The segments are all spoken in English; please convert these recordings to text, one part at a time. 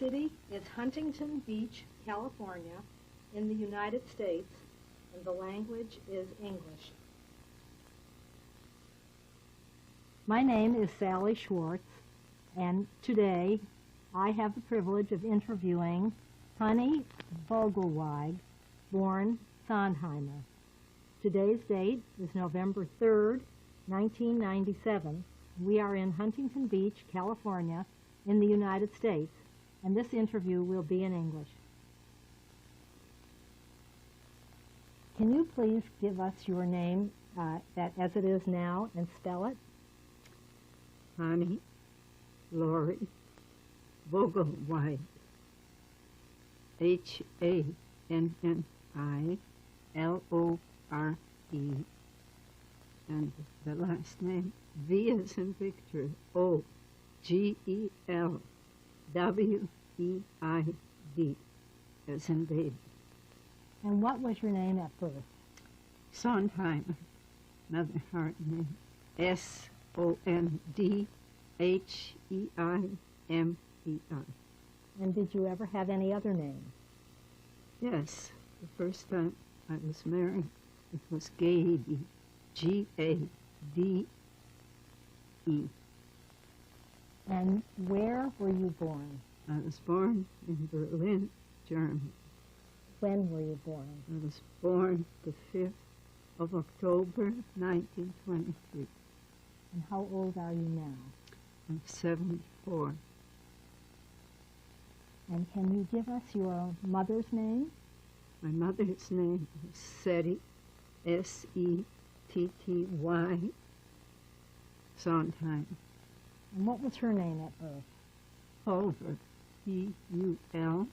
city is Huntington Beach, California, in the United States, and the language is English. My name is Sally Schwartz, and today I have the privilege of interviewing Hanni Vogelweid, born Sondheimer. Today's date is November 3rd, 1997. We are in Huntington Beach, California, in the United States, and this interview will be in English. Can you please give us your name as it is now and spell it? Hanni Lori Vogelweid. H-A-N-N-I-L-O-R-E. And the last name, V as in Victor, O-G-E-L-W-E-I-D, as in baby. And what was your name at birth? Sondheimer, another hard name, S-O-N-D-H-E-I-M-E-R. And did you ever have any other name? Yes, the first time I was married, it was Gady, G-A-D-E. And where were you born? I was born in Berlin, Germany. When were you born? I was born the 5th of October, 1923. And how old are you now? I'm 74. And can you give us your mother's name? My mother's name was Setty, S-E-T-T-Y, Sondheim. And what was her name at birth? Pulver, P-U-L-F-E-R.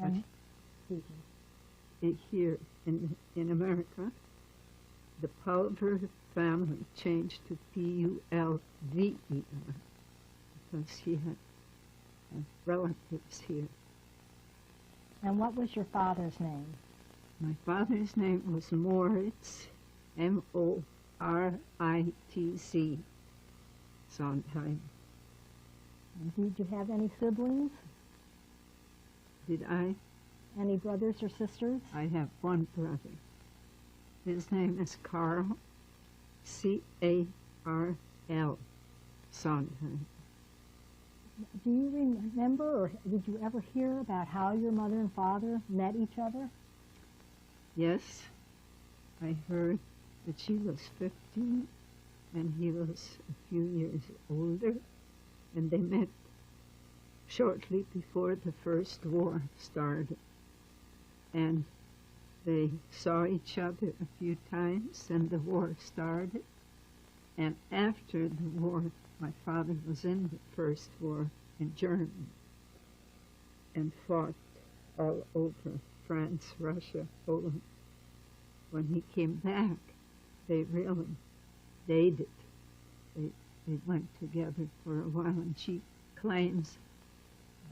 And Here in America, the Pulver family changed to P-U-L-V-E-R because she had relatives here. And what was your father's name? My father's name was Moritz, M-O-R-I-T-Z, Sondheim. And did you have any siblings? Did I? Any brothers or sisters? I have one brother. His name is Carl, C-A-R-L, Sondheim. Do you remember, or did you ever hear about how your mother and father met each other? Yes, I heard that she was 15 and he was a few years older, and they met shortly before the First War started. And they saw each other a few times, and the war started. And after the war, my father was in the First War in Germany and fought all over France, Russia, Poland. When he came back, they really dated. They went together for a while, and she claims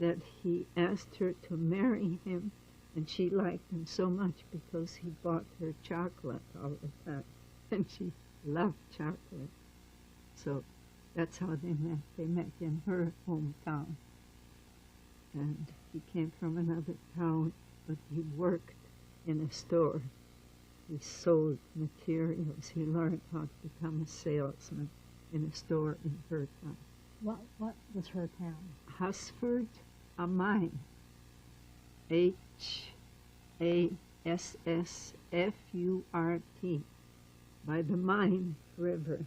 that he asked her to marry him, and she liked him so much because he bought her chocolate all the time, and she loved chocolate. So that's how they met. They met in her hometown. And he came from another town, but he worked in a store. He sold materials. He learned how to become a salesman in a store in her town. What was her town? Husford, a mine. H-A-S-S-F-U-R-T, by the Main River.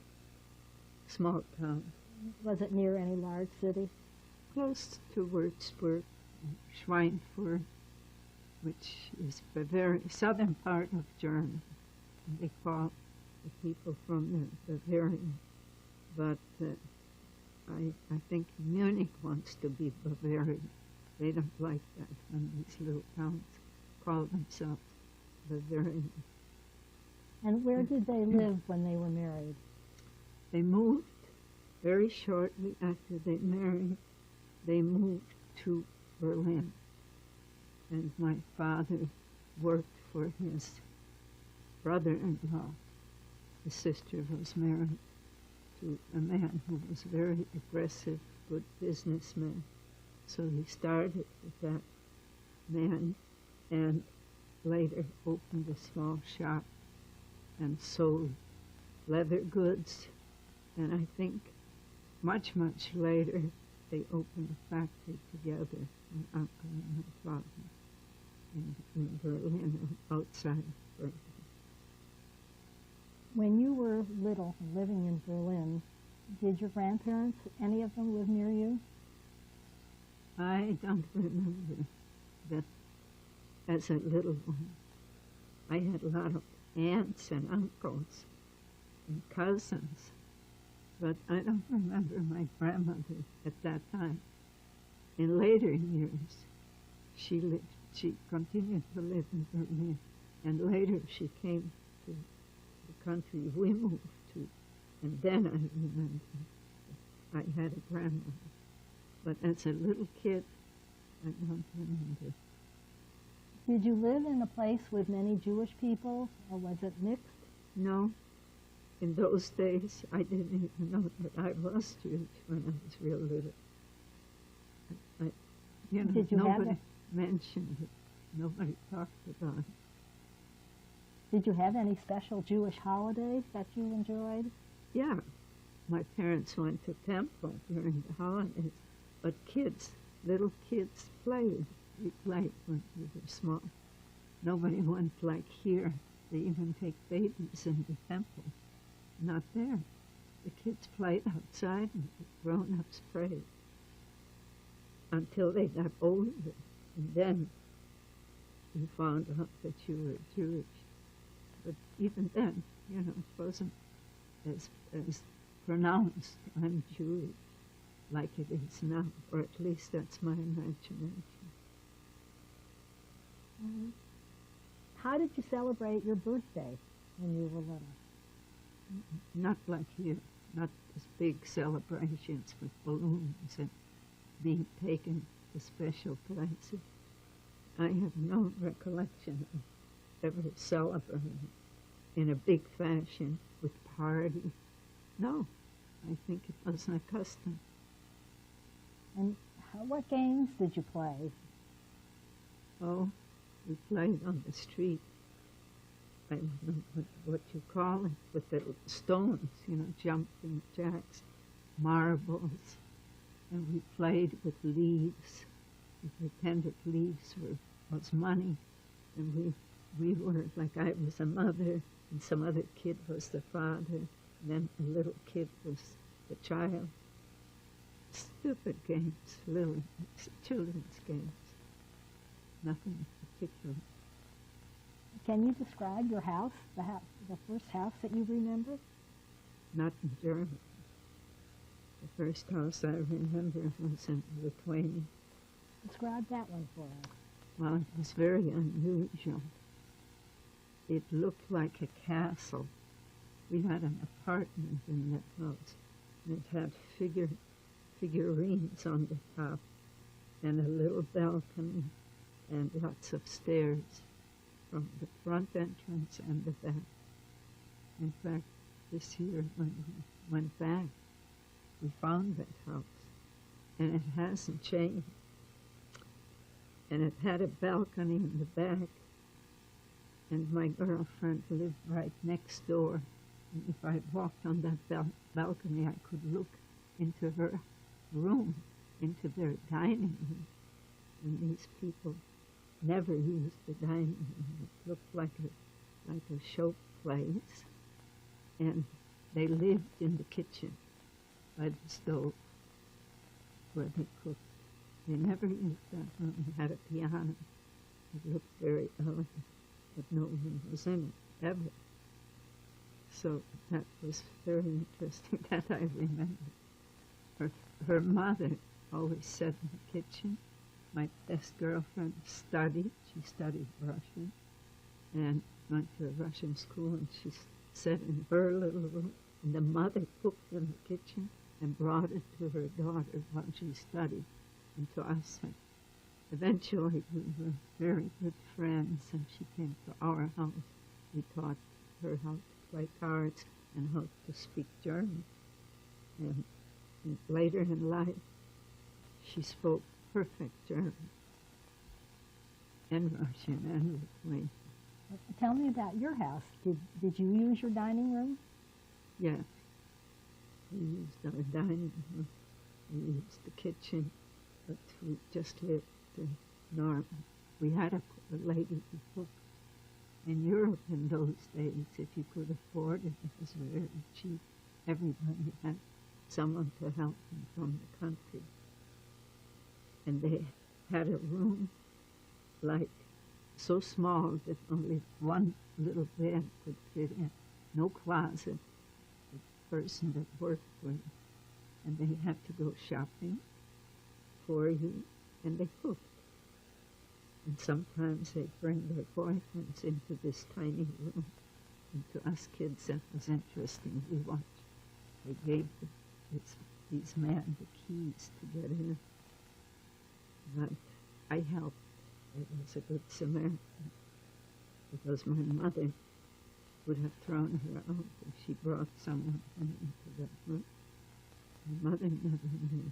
Small town. Was it near any large city? Close to Würzburg, Schweinfurt, which is the very southern part of Germany. They call the people from there Bavarian. But I think Munich wants to be Bavarian. They don't like that when these little towns call themselves Bavarian. And where did they live when they were married? They moved very shortly after they married. They moved to Berlin. And my father worked for his brother-in-law. His sister was married to a man who was very aggressive good businessman. So he started with that man and later opened a small shop and sold leather goods. And I think much later they opened a factory together, my uncle and my father, in Berlin, outside Berlin. When you were little, living in Berlin, did your grandparents, any of them, live near you? I don't remember that as a little one. I had a lot of aunts and uncles and cousins, but I don't remember my grandmother at that time. In later years, she continued to live in Berlin, and later she came to the country we moved to, and then I remember I had a grandmother. But as a little kid, I don't remember. Did you live in a place with many Jewish people, or was it mixed? No. In those days, I didn't even know that I was Jewish when I was real little. Did you nobody mentioned it. Nobody talked about it. Did you have any special Jewish holidays that you enjoyed? Yeah. My parents went to temple during the holidays, but little kids played. We played when we were small. Nobody went like here. They even take babies in the temple. Not there. The kids played outside and the grown-ups prayed until they got older. And then you found out that you were Jewish. But even then, it wasn't as pronounced, I'm Jewish, like it is now, or at least that's my imagination. How did you celebrate your birthday when you were little? Not like you, not as big celebrations with balloons and being taken to special places. I have no recollection of ever celebrating in a big fashion with parties. No, I think it wasn't a custom. And what games did you play? Oh, we played on the street. I don't know what you call it, with the stones, jumping jacks, marbles. And we played with leaves. We pretended leaves was money. And we were, like I was a mother, and some other kid was the father, and then a little kid was the child. Stupid games, little children's games. Nothing particular. Can you describe your house, the first house that you remember? Not in Germany. The first house I remember was in Lithuania. Describe that one for us. Well, it was very unusual. It looked like a castle. We had an apartment in that house, and it had figurines on the top, and a little balcony, and lots of stairs from the front entrance and the back. In fact, this year when we went back, we found that house, and it hasn't changed. And it had a balcony in the back, and my girlfriend lived right next door. And if I walked on that balcony, I could look into her room, into their dining room. And these people never used the dining room. It looked like a show place. And they lived in the kitchen by the stove where they cooked. They never used that room. They had a piano. It looked very elegant, but no one was in it, ever. So that was very interesting, that I remember. Her mother always said in the kitchen, my best girlfriend studied. She studied Russian and went to a Russian school, and she said in her little room, and the mother cooked in the kitchen and brought it to her daughter while she studied. And to us, and eventually we were very good friends, and she came to our house. We taught her how to play cards and how to speak German. And later in life, she spoke perfect German and Russian and Lithuanian. Tell me about your house. Did you use your dining room? Yes, we used our dining room, we used the kitchen, but we just lived normal. We had a lady who cooked. In Europe in those days, if you could afford it, it was very cheap. Everybody had someone to help them from the country. And they had a room like so small that only one little bed could fit in, no closet. The person that worked for you, and they had to go shopping for you, and they cooked. And sometimes they'd bring their boyfriends into this tiny room, and to us kids that was interesting. We watched. They gave these men the keys to get in. But I helped. I was a good Samaritan, because my mother would have thrown her out if she brought someone into that room. My mother never knew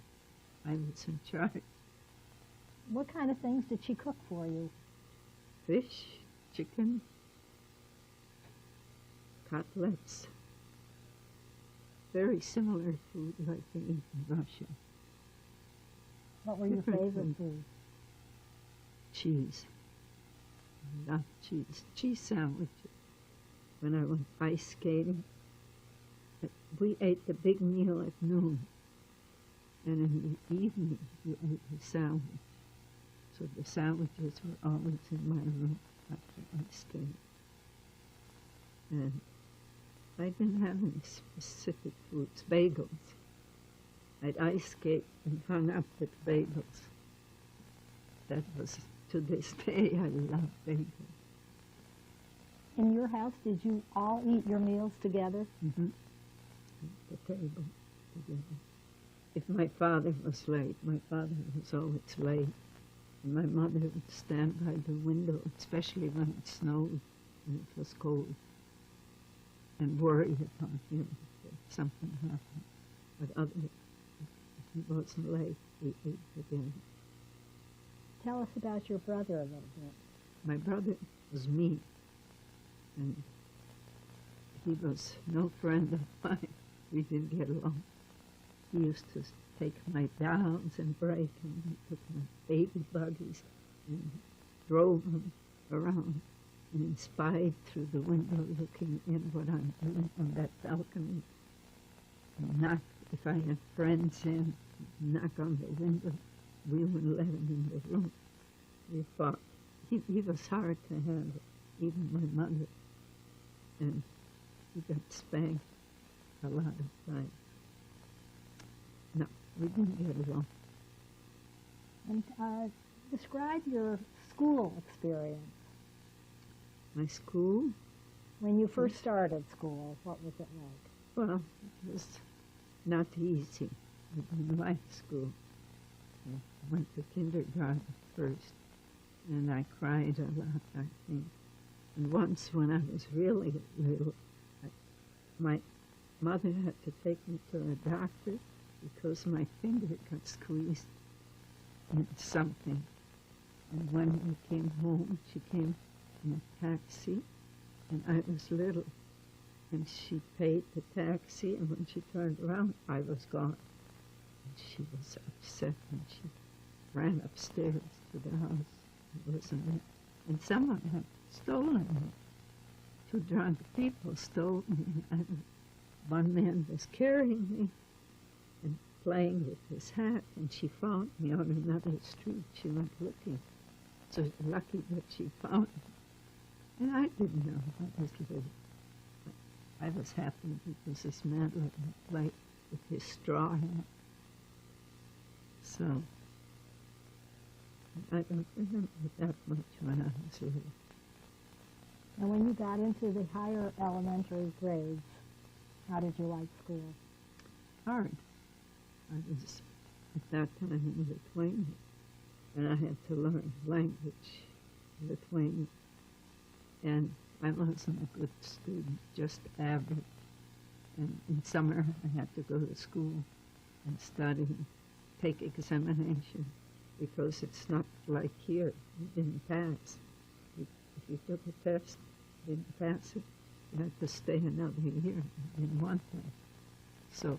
I was in charge. What kind of things did she cook for you? Fish, chicken, cutlets. Very similar food like they eat in Russia. What were your Different favorite food. foods? Cheese. I love cheese. Cheese sandwiches. When I went ice skating, we ate the big meal at noon, and in the evening you ate the sandwich. So the sandwiches were always in my room after ice skating. And I didn't have any specific foods. Bagels. I'd ice skate and hung up with bagels. That was, to this day, I love bagels. In your house, did you all eat your meals together? Mm-hmm. At the table together. If my father was late, my father was always late. And my mother would stand by the window, especially when it snowed and it was cold, and worry about him if something happened. But if he wasn't late, we ate together. Tell us about your brother a little bit. My brother was mean, and he was no friend of mine. We didn't get along. He used to take my dolls and break them. He took my baby buggies and drove them around and spied through the window looking in what I'm doing on that balcony. And knock, if I had friends in, knock on the window. We wouldn't let him in the room. We fought. He was hard to handle, even my mother. And he got spanked a lot of times. No, we didn't get along. And describe your school experience. My school? When you first started school, what was it like? Well, it was not easy. I didn't like school. I went to kindergarten first, and I cried a lot, I think. And once when I was really little, my mother had to take me to a doctor because my finger got squeezed in something. And when we came home, she came in a taxi, and I was little. And she paid the taxi, and when she turned around, I was gone. And she was upset, and she ran upstairs to the house. It wasn't there. And someone had stolen me. Two drunk people stole me. And one man was carrying me and playing with his hat, and she found me on another street. She went looking. So lucky that she found me. And I didn't know I was little. I was happy because this man let me play with his straw hat. So I don't remember that much when I was little. And when you got into the higher elementary grades, how did you like school? Hard. I was at that time in Lithuania, and I had to learn language, Lithuanian. And I wasn't a good student, just average. And in summer, I had to go to school and study take examination because it's not like here. You didn't pass. If you took a test, didn't pass it, you had to stay another year. I didn't want that. So,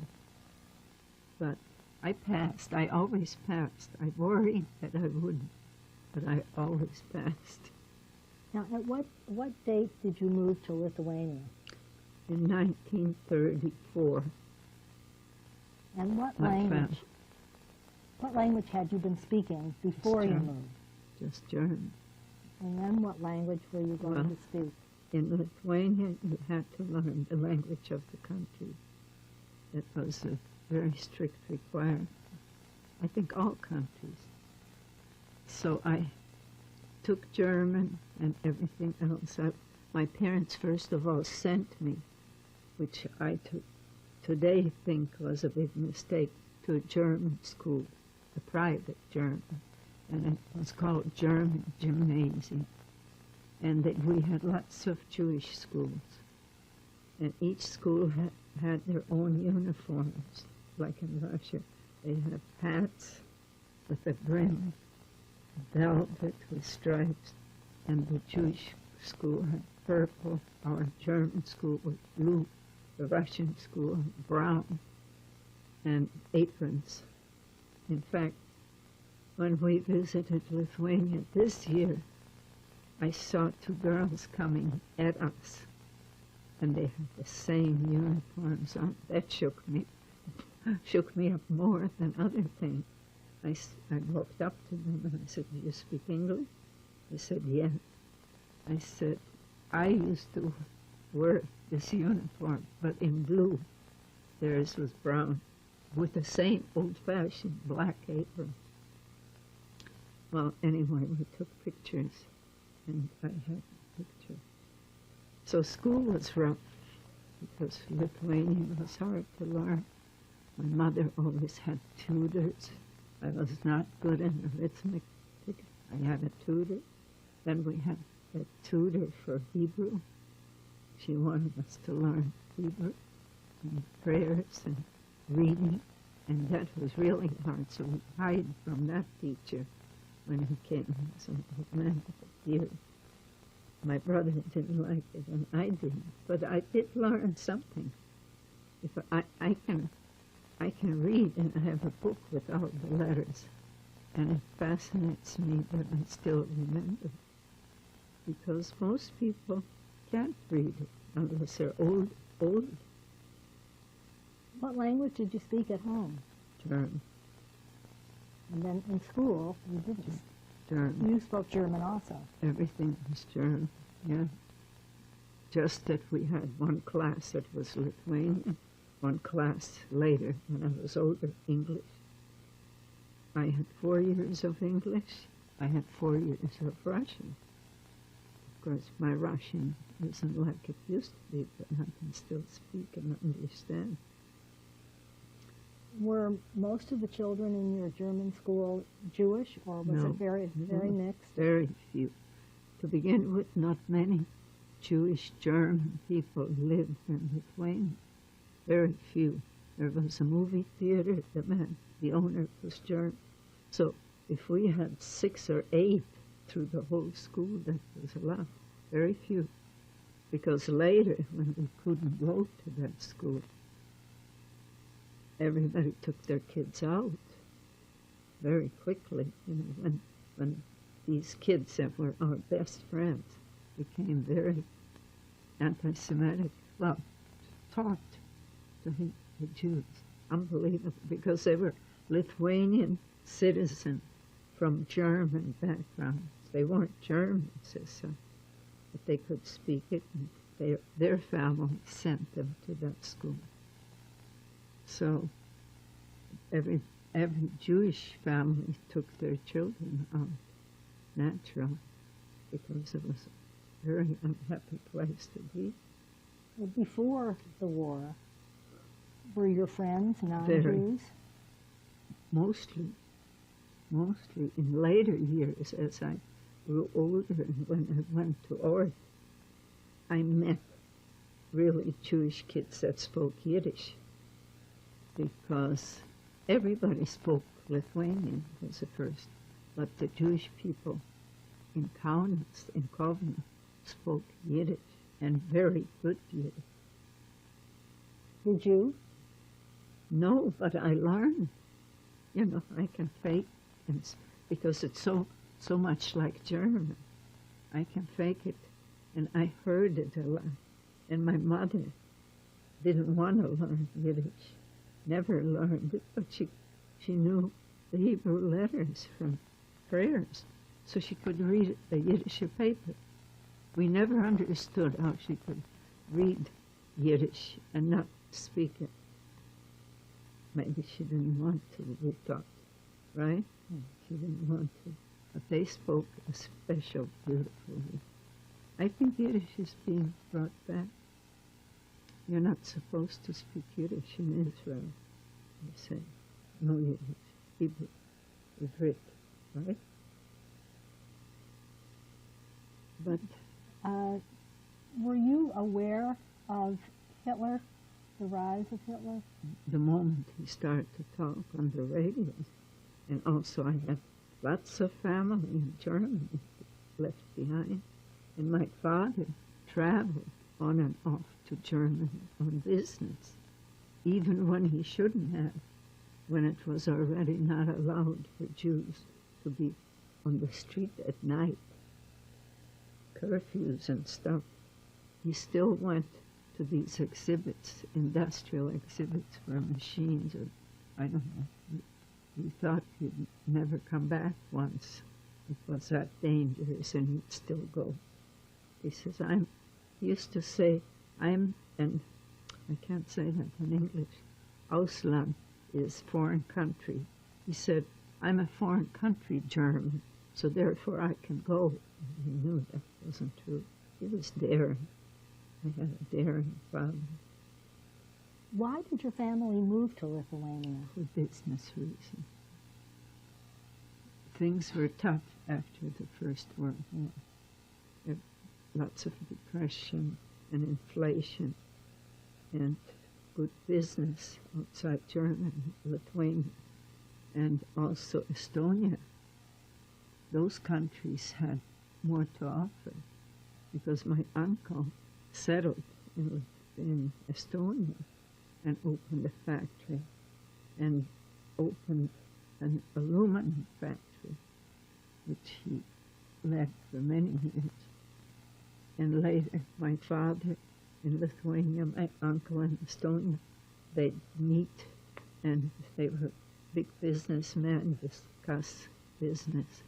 but I passed. I always passed. I worried that I wouldn't, but I always passed. Now, at what date did you move to Lithuania? In 1934. And what My language? What language had you been speaking before you German. moved? Just German. And then what language were you going to speak? In Lithuania, you had to learn the language of the country. It was a very strict requirement. I think all countries. So I took German and everything else. My parents, first of all, sent me, which I today think was a big mistake, to a German school, a private German, and it was called German Gymnasium. And we had lots of Jewish schools, and each school had their own uniforms, like in Russia. They have hats with a brim, velvet with stripes, and the Jewish school had purple, our German school was blue, the Russian school brown, and aprons. In fact, when we visited Lithuania this year, I saw two girls coming at us, and they had the same uniforms on. That shook me up more than other things. I walked up to them and I said, "Do you speak English?" They said, "Yes." I said, "I used to wear this uniform, but in blue. Theirs was brown, with the same old-fashioned black apron." Well, anyway, we took pictures, and I had a picture. So school was rough, because Lithuanian was hard to learn. My mother always had tutors. I was not good in arithmetic. I had a tutor. Then we had a tutor for Hebrew. She wanted us to learn Hebrew and prayers and reading, and that was really hard. So we hid from that teacher when he came. So it meant here. My brother didn't like it, and I didn't. But I did learn something. If I can read, and I have a book with all the letters, and it fascinates me that I still remember, because most people can't read it unless they're old. What language did you speak at home? German. And then in school, you didn't. German. You spoke German also. Everything was German, yeah. Just that we had one class that was Lithuanian, one class later, when I was older, English. I had 4 years of English. I had 4 years of Russian. Of course, my Russian isn't like it used to be, but I can still speak and understand. Were most of the children in your German school Jewish, or was No, it very mixed? Very few. To begin with, not many Jewish German people lived in Lithuania. Very few. There was a movie theater. The owner was German. So if we had 6 or 8 through the whole school, that was a lot. Very few. Because later, when we couldn't go to that school, everybody took their kids out very quickly. You know, when these kids that were our best friends became very anti-Semitic, well, taught to hate the Jews. Unbelievable, because they were Lithuanian citizens from German backgrounds. They weren't Germans as such, but they could speak it, and their family sent them to that school. So every Jewish family took their children out, naturally, because it was a very unhappy place to be. Well, before the war, were your friends Very. non-Jews? Mostly in later years, as I grew older and when I went to Orth, I met really Jewish kids that spoke Yiddish, because everybody spoke Lithuanian was the first, but the Jewish people in Kaunas, in Kovno, spoke Yiddish, and very good Yiddish. Did you? No, but I learned. You know, I can fake, because it's so much like German. I can fake it, and I heard it a lot. And my mother didn't want to learn Yiddish, never learned it, but she knew the Hebrew letters from prayers, so she could read a Yiddish paper. We never understood how she could read Yiddish and not speak it. Maybe she didn't want to, we thought, right? She didn't want to. But they spoke a special, beautiful Yiddish. I think Yiddish is being brought back. You're not supposed to speak Yiddish in Israel, they say. No Yiddish. Hebrew is written, right? But were you aware of Hitler, the rise of Hitler? the moment he started to talk on the radio, and also I had lots of family in Germany left behind, and my father traveled on and off to Germany on business, even when he shouldn't have, when it was already not allowed for Jews to be on the street at night, curfews and stuff. He still went to these exhibits, industrial exhibits for machines, or I don't know. He thought he'd never come back once. It was that dangerous, and he'd still go. He says, he used to say, and I can't say that in English, Ausland is foreign country. He said, I'm a foreign country German, so therefore I can go. He knew that wasn't true. He was daring. I had a daring father. Why did your family move to Lithuania? For business reasons. Things were tough after the First World War. There lots of depression and inflation and good business outside Germany, Lithuania, and also Estonia. Those countries had more to offer because my uncle settled in Estonia and opened a factory and opened an aluminum factory, which he led for many years. And later, my father in Lithuania, my uncle in Estonia, they'd meet, and they were big businessmen, discuss business.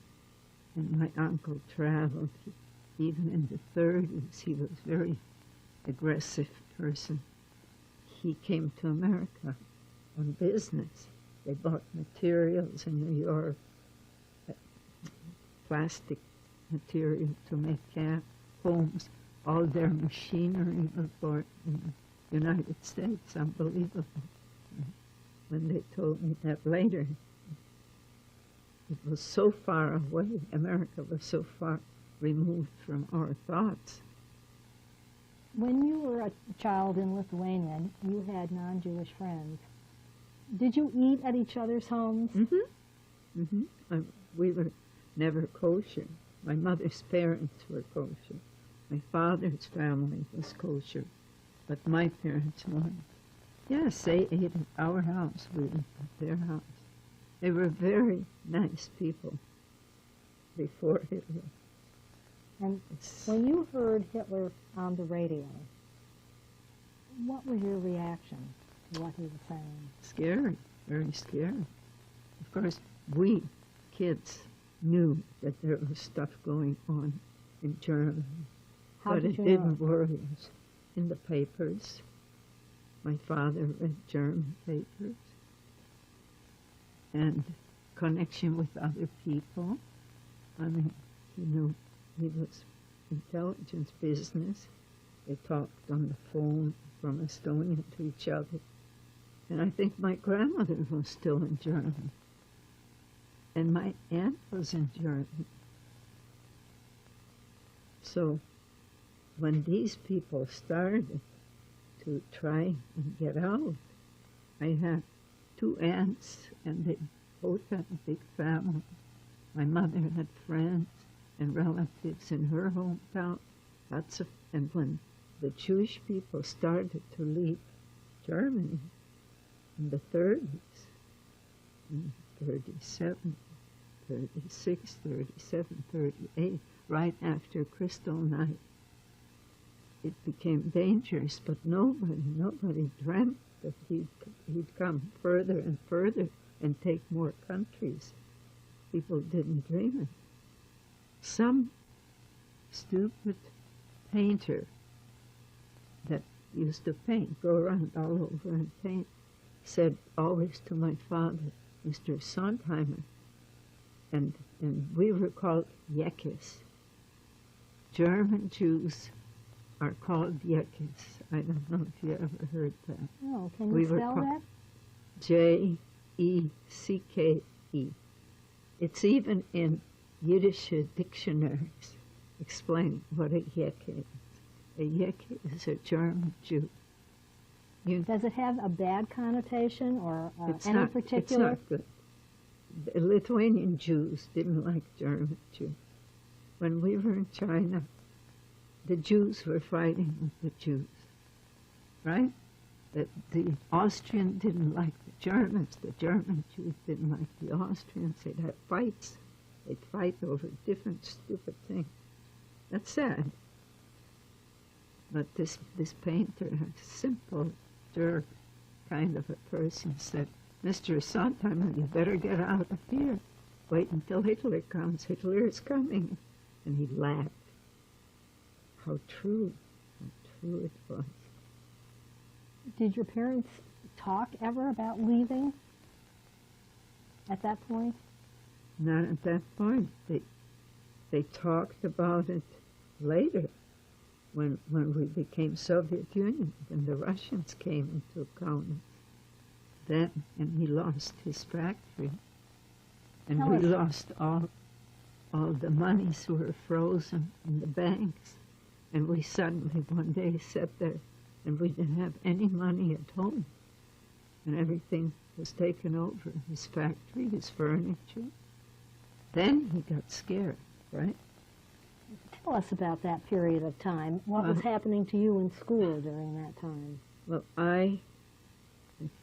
And my uncle traveled, even in the 30s, he was a very aggressive person. He came to America on business. They bought materials in New York, plastic material to make homes. All their machinery was bought in the United States. Unbelievable. When they told me that later, it was so far away. America was so far removed from our thoughts. When you were a child in Lithuania, you had non-Jewish friends. Did you eat at each other's homes? Mm-hmm. Mm-hmm. We were never kosher. My mother's parents were kosher. My father's family was kosher, but my parents weren't. Yes, they ate at our house. We ate at their house. They were very nice people before Hitler. And when you heard Hitler on the radio, what was your reaction to what he was saying? Scary, very scary. Of course, we kids knew that there was stuff going on in Germany, but it didn't worry us. In the papers, my father read German papers, and connection with other people. I mean, he knew he was intelligence business. They talked on the phone from Estonia to each other. And I think my grandmother was still in Germany. And my aunt was in Germany. So when these people started to try and get out, I had two aunts, and both had a big family. My mother had friends and relatives in her hometown. And when the Jewish people started to leave Germany in the 30s, in 37, 36, 37, 38, right after Crystal Night, it became dangerous, but nobody dreamt that he'd come further and further and take more countries. People didn't dream it. Some stupid painter that used to paint, go around all over and paint, said always to my father, Mr. Sondheimer, and we were called Yekis. German Jews are called Yekis. I don't know if you ever heard that. Oh, can you spell that? J-E-C-K-E. It's even in Yiddish dictionaries explaining what a Yek is. A Yek is a German Jew. Does it have a bad connotation or any particular? It's not good. The Lithuanian Jews didn't like German Jews. When we were in China, the Jews were fighting with the Jews, right? The Austrian didn't like the Germans. The German Jews didn't like the Austrians. They'd have fights. They'd fight over different stupid things. That's sad. But this painter, a simple, jerk kind of a person, said, Mr. Sondheimer, you better get out of here. Wait until Hitler comes. Hitler is coming. And he laughed. How true it was. Did your parents talk ever about leaving at that point? Not at that point. They talked about it later when we became Soviet Union, when the Russians came into account. Then, and he lost his factory. And we lost all the monies were frozen in the banks. And we suddenly one day sat there and we didn't have any money at home. And everything was taken over, his factory, his furniture. Then he got scared, right? Tell us about that period of time. What was happening to you in school during that time? Well, I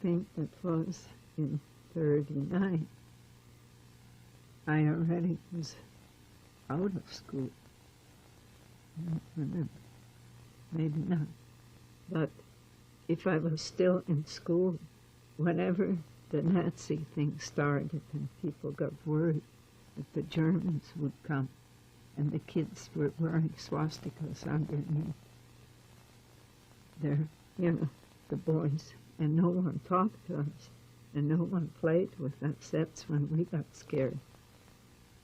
think that was in 39. I already was out of school. I don't remember. Maybe not. But if I was still in school, whenever the Nazi thing started and people got worried that the Germans would come and the kids were wearing swastikas underneath their, the boys, and no one talked to us and no one played with us, that's when we got scared.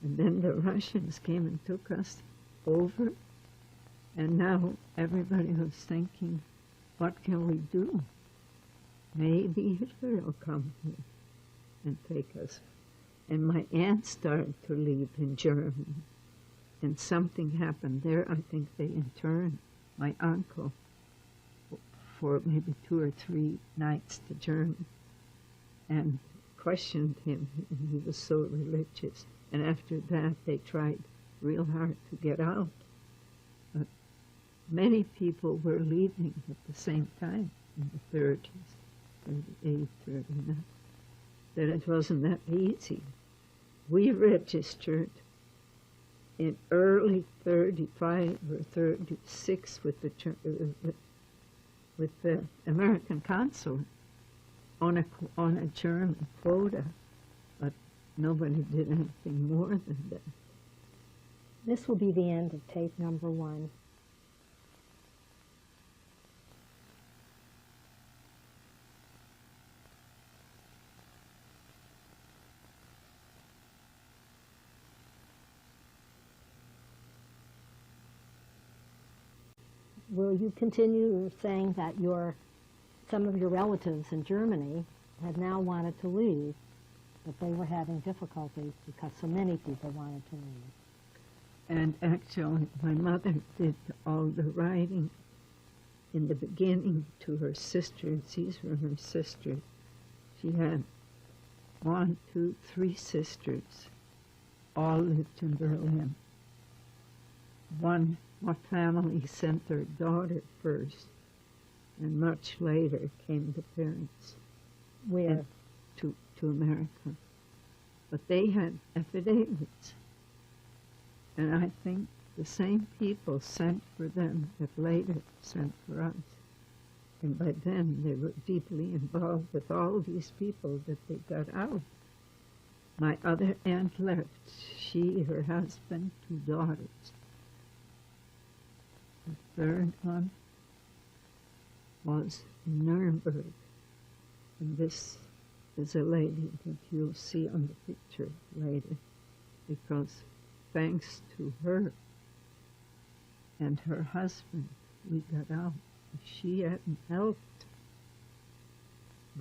And then the Russians came and took us over, and now everybody was thinking, what can we do? Maybe Hitler will come here and take us. And my aunt started to leave in Germany, and something happened there. I think they interned my uncle for maybe 2 or 3 nights to Germany and questioned him, and he was so religious. And after that, they tried real hard to get out. But many people were leaving at the same time in the 30s, 38, 39, that it wasn't that easy. We registered in early 35 or 36 with the American consulate on a German quota, but nobody did anything more than that. This will be the end of tape number 1. Will you continue saying that some of your relatives in Germany had now wanted to leave, but they were having difficulties because so many people wanted to leave? And actually, my mother did all the writing in the beginning to her sisters. These were her sisters. She had one, two, three sisters, all lived in Berlin. One family sent their daughter first, and much later came the parents. Where? To America. But they had affidavits. And I think the same people sent for them that later sent for us. And by then they were deeply involved with all these people that they got out. My other aunt left. She, her husband, two daughters. The third one was in Nuremberg. And this is a lady that you'll see on the picture later, because thanks to her and her husband, we got out. If she hadn't helped,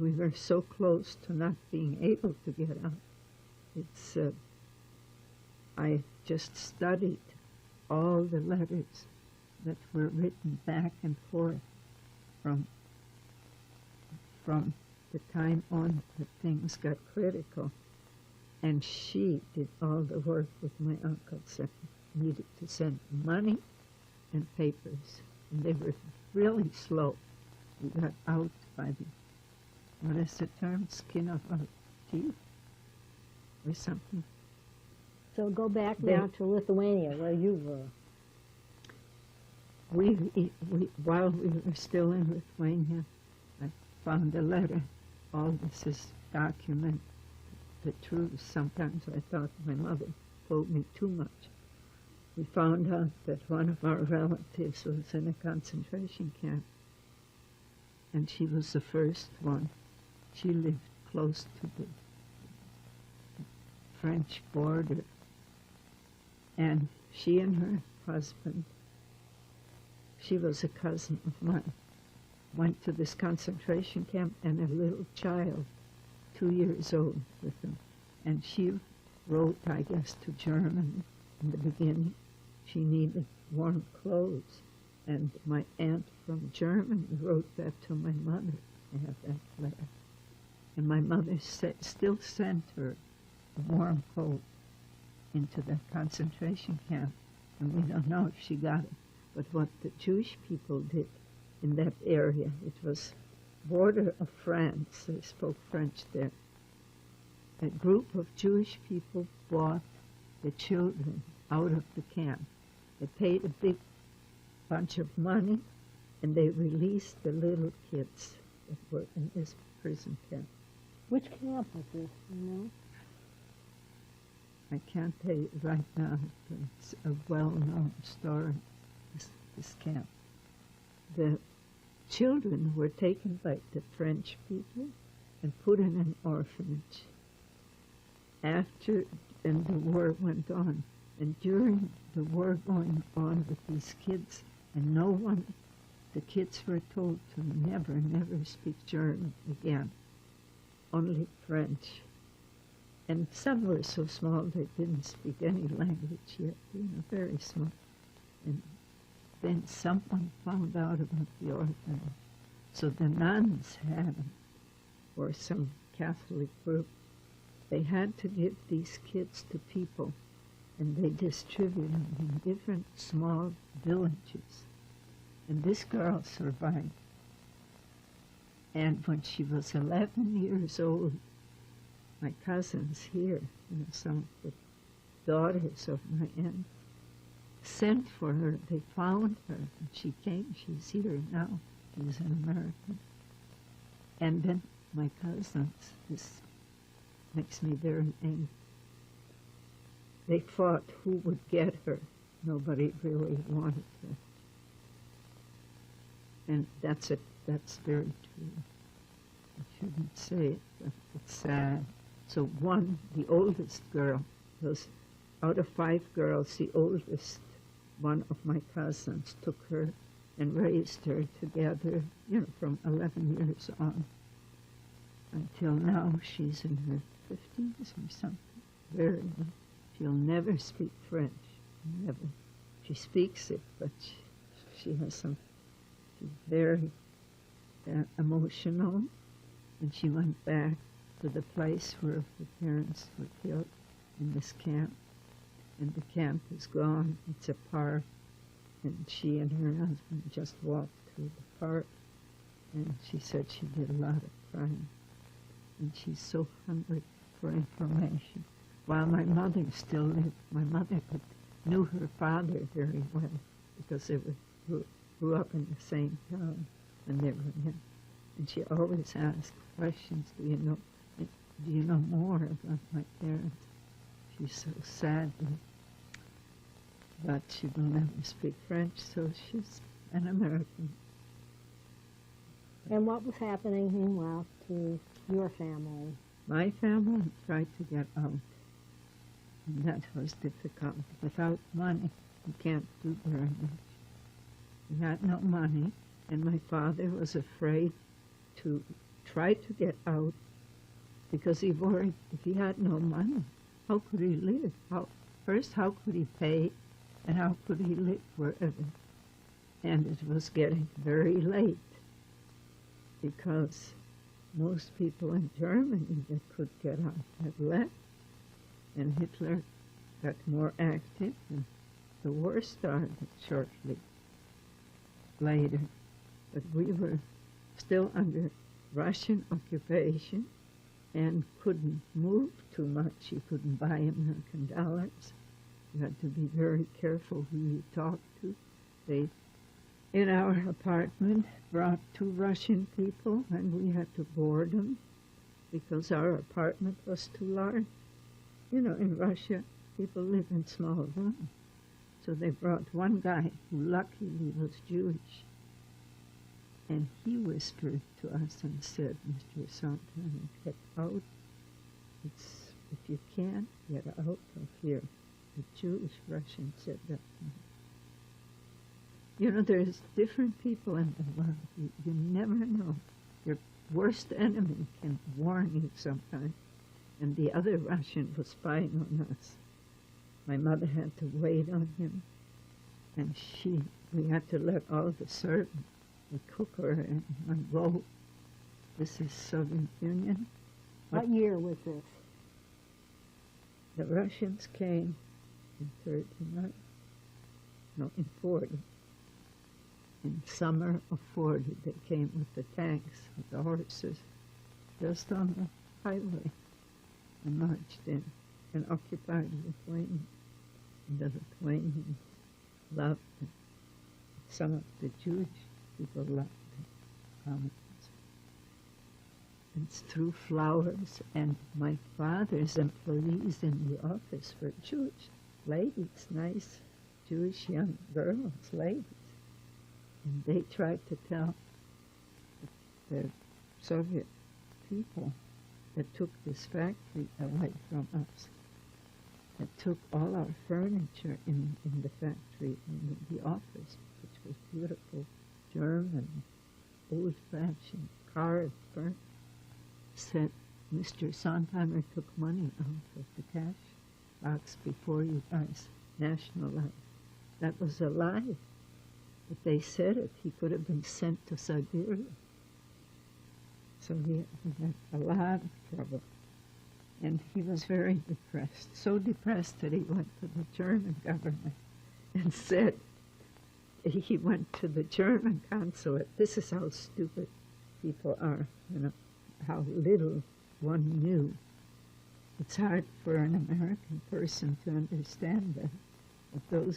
we were so close to not being able to get out. It's, I just studied all the letters that were written back and forth from the time on that things got critical. And she did all the work with my uncles that needed to send money and papers. And they were really slow. We got out by the, what is the term, skin of our teeth or something. So go back now to Lithuania, where you were. While we were still in Lithuania, I found a letter. All this is document the truth. Sometimes I thought my mother told me too much. We found out that one of our relatives was in a concentration camp, and she was the first one. She lived close to the French border, and she and her husband, she was a cousin of mine, went to this concentration camp, and a little child, 2 years old, with them. And she wrote, I guess, to Germany in the beginning. She needed warm clothes. And my aunt from Germany wrote that to my mother. I have that letter. And my mother still sent her a warm coat into the concentration camp. And we don't know if she got it. But what the Jewish people did in that area, it was border of France. They spoke French there. A group of Jewish people bought the children out of the camp. They paid a big bunch of money, and they released the little kids that were in this prison camp. Which camp was this, you know? I can't tell you right now, but it's a well-known story, this camp. The children were taken by the French people and put in an orphanage. And the war went on. And during the war going on with these kids, and the kids were told to never speak German again, only French. And some were so small they didn't speak any language yet, very small. And then someone found out about the orphanage. So the nuns had them, or some Catholic group. They had to give these kids to people, and they distributed them in different small villages. And this girl survived. And when she was 11 years old, my cousins here, some of the daughters of my aunt, sent for her. They found her, and she came. She's here now. She's an American. And then my cousins, this makes me very angry. They fought who would get her. Nobody really wanted her. And that's very true. I shouldn't say it, but it's sad. So the oldest girl, was out of 5 girls, the oldest one of my cousins took her and raised her together, from 11 years on until now. She's in her 50s or something. Very young. She'll never speak French. Never. She speaks it, but she has some. She's very emotional, and she went back to the place where the parents were killed in this camp. And the camp is gone. It's a park. And she and her husband just walked through the park. And she said she did a lot of crying. And she's so hungry for information. While my mother still lived, my mother knew her father very well because they grew up in the same town when they were in. And she always asked questions. Do you know more about my parents? She's so sad, but she will never speak French, so she's an American. And what was happening meanwhile to your family? My family tried to get out, and that was difficult. Without money, you can't do very much. We had no money, and my father was afraid to try to get out because he worried if he had no money, how could he live? How could he pay, and how could he live wherever? And it was getting very late because most people in Germany that could get out had left, and Hitler got more active, and the war started shortly later. But we were still under Russian occupation and couldn't move too much. You couldn't buy American dollars. You had to be very careful who you talked to. They, in our apartment, brought 2 Russian people, and we had to board them because our apartment was too large. You know, in Russia, people live in small rooms. So they brought one guy who luckily was Jewish. And he whispered to us and said, Mr. Sondheim, get out. If you can't, get out of here. The Jewish Russian said that to me. You know, there's different people in the world. You never know. Your worst enemy can warn you sometimes. And the other Russian was spying on us. My mother had to wait on him. And we had to let all the servants, the cooker and my boat. This is Soviet Union. What year was this? The Russians came in 39, no, in 40. In summer of 40, they came with the tanks, with the horses, just on the highway, and marched in and occupied Lithuania. And the Lithuanians loved it. Some of the Jewish people loved the communists. It's through flowers, and my father's employees in the office were Jewish ladies, nice Jewish young girls, ladies. And they tried to tell the Soviet people that took this factory away from us, that took all our furniture in the factory, in the office, which was beautiful, German, old-fashioned carved furniture, said Mr. Sondheimer took money out of the cash box before you guys nationalized. That was a lie. If they said it, he could have been sent to Siberia. So he had a lot of trouble. And he was very depressed, so depressed that he went to the German government and said, he went to the German consulate. This is how stupid people are, you know, how little one knew. It's hard for an American person to understand that. But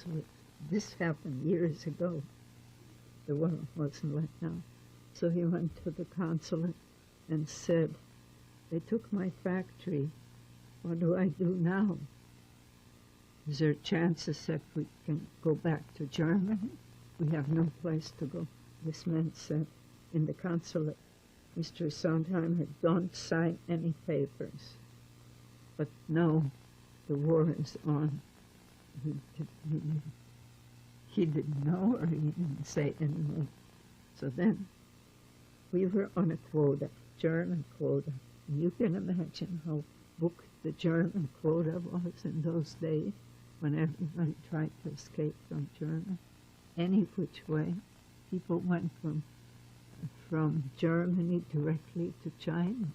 this happened years ago. The world wasn't like now. So he went to the consulate and said, they took my factory. What do I do now? Is there chances that we can go back to Germany? We have no place to go. This man said in the consulate, Mr. Sondheim, don't sign any papers. But no, the war is on. He didn't know, or he didn't say anything. So then we were on a quota, German quota. And you can imagine how booked the German quota was in those days when everybody tried to escape from Germany. Any which way, people went from Germany directly to China.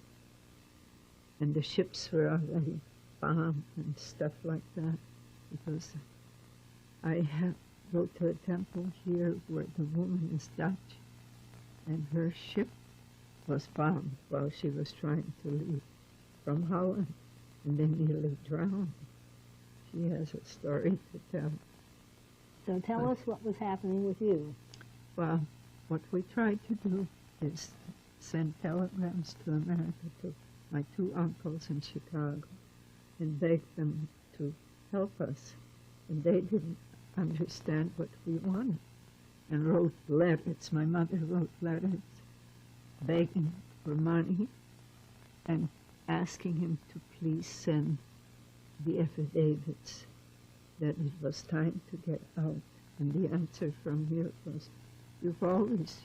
and the ships were already bombed and stuff like that, because I go to a temple here where the woman is Dutch, and her ship was bombed while she was trying to leave from Holland, and they nearly drowned. She has a story to tell. So tell us what was happening with you. Well, what we tried to do is send telegrams to America to my two uncles in Chicago and beg them to help us. And they didn't understand what we wanted and wrote letters. My mother wrote letters begging for money and asking him to please send the affidavits that it was time to get out. And the answer from here was, "You've always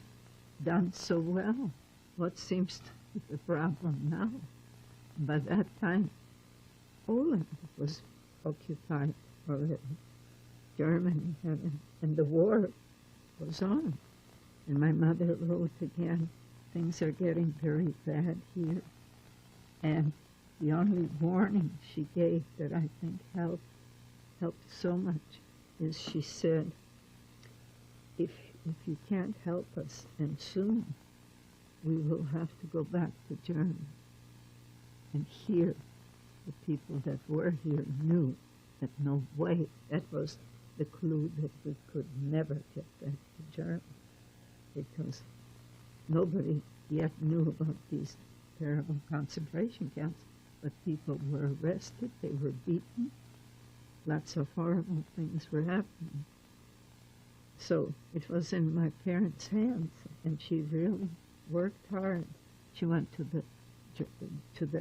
done so well. What seems to be the problem now?" By that time, Poland was occupied already. Germany had it, and the war was on. And my mother wrote again, "Things are getting very bad here." And the only warning she gave that I think helped so much is she said, if you can't help us, and soon, we will have to go back to Germany. And here, the people that were here knew that no way, that was the clue that we could never get back to Germany, because nobody yet knew about these terrible concentration camps, but people were arrested, they were beaten, lots of horrible things were happening. So it was in my parents' hands, and she really worked hard. She went to the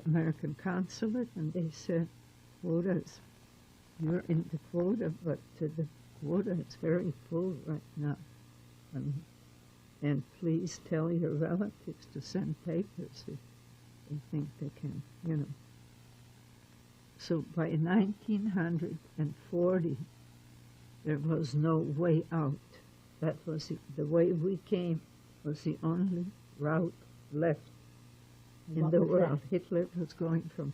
American consulate, and they said, "Quotas, you're in the quota, but the quota is very full right now. And please tell your relatives to send papers if they think they can, you know." So by 1940, there was no way out. That was the way we came was the only route left in the world. Hitler was going from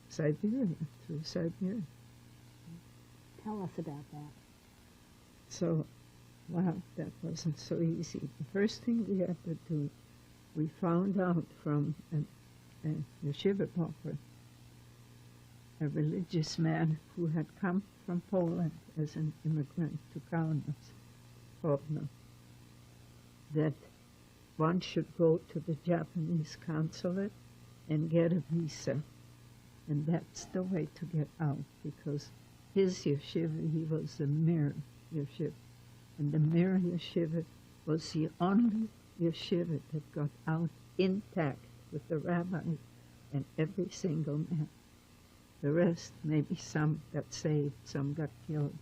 Siberia through Siberia. Tell us about that. So, wow, that wasn't so easy. The first thing we had to do, we found out from a yeshiva pauper, a religious man who had come from Poland as an immigrant to Kaunas, that one should go to the Japanese consulate and get a visa. And that's the way to get out, because his yeshiva, he was the Mir yeshiva. And the Mir yeshiva was the only yeshiva that got out intact with the rabbis and every single man. The rest, maybe some got saved, some got killed.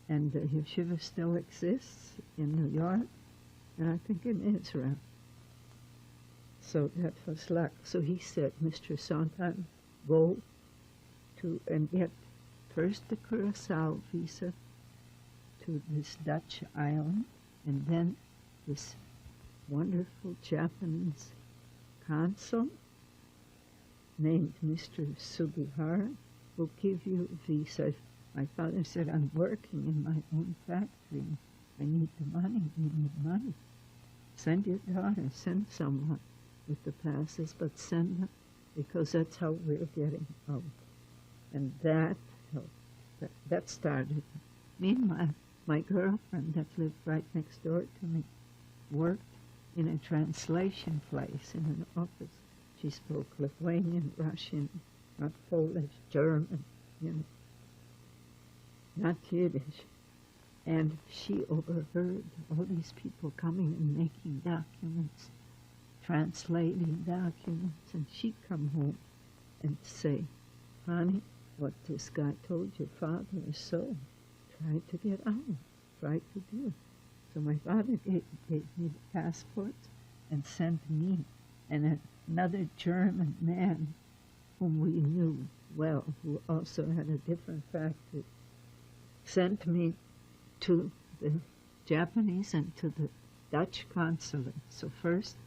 And the yeshiva still exists in New York, and I think in Israel. So that was luck. So he said, "Mr. Sondheim, go to and get first the Curacao visa to this Dutch island, and then this wonderful Japanese consul named Mr. Sugihara will give you a visa." My father said, "I'm working in my own factory. I need the money. We need money. Send your daughter, send someone with the passes, but send them, because that's how we're getting out." And that helped. That started. Meanwhile, my girlfriend that lived right next door to me worked in a translation place in an office. She spoke Lithuanian, Russian, not Polish, German, you know, not Yiddish. And she overheard all these people coming and making documents, translating documents, and she'd come home and say, "Honey, what this guy told your father is so. Try to get out. Try to do it." So my father gave me the passports and sent me and another German man whom we knew well, who also had a different factory, sent me to the Japanese and to the Dutch consulate. So first,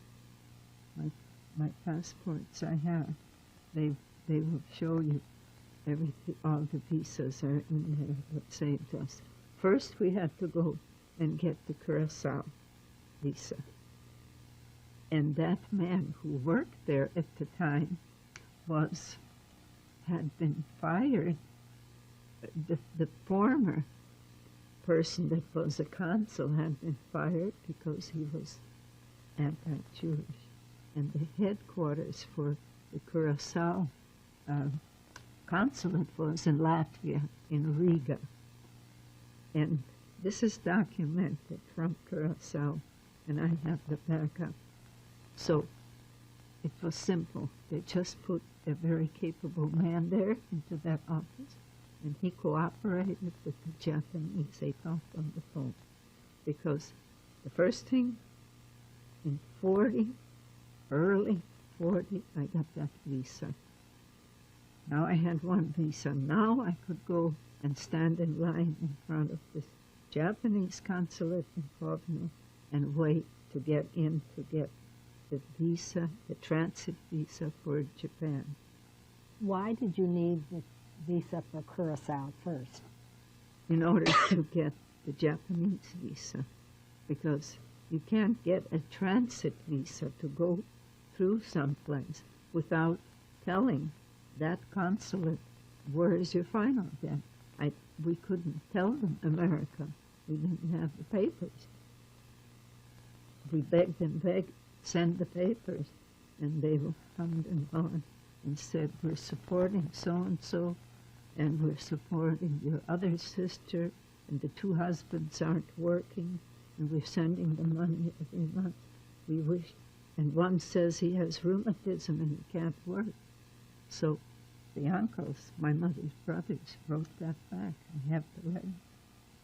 my passports I have, They they will show you everything. All the visas are in there. What saved us? First, we had to go and get the Curacao visa, and that man who worked there at the time had been fired. The former person that was a consul had been fired because he was anti-Jewish, and the headquarters for the Curacao consulate was in Latvia, in Riga. And this is documented from Curacao, and I have the backup. So it was simple. They just put a very capable man there into that office, and he cooperated with the Japanese. They talked on the phone. Because the first thing, in early 40, I got that visa. Now I had one visa. Now I could go and stand in line in front of this Japanese consulate in Kovno and wait to get in to get the visa, the transit visa for Japan. Why did you need the visa for Curacao first? In order to get the Japanese visa, because you can't get a transit visa to go through someplace without telling that consulate, where is your final then? We couldn't tell them America. We didn't have the papers. We begged and begged, send the papers, and they were hummed and hawed and said, we're supporting so-and-so, and we're supporting your other sister, and the two husbands aren't working, and we're sending the money every month. We wish, and one says he has rheumatism and he can't work. So the uncles, my mother's brothers, wrote that back. I have the letter.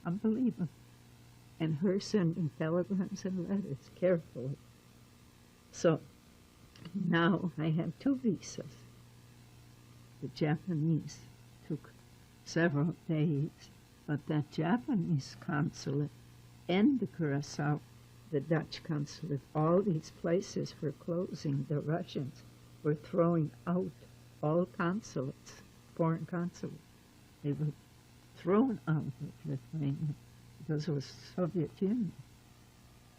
Unbelievable. And her sending telegrams and letters carefully. So now I have two visas. The Japanese took several days, but that Japanese consulate and the Curacao, the Dutch consulate, all these places were closing. The Russians were throwing out all consulates, foreign consulates. They were thrown out of Lithuania because it was Soviet Union.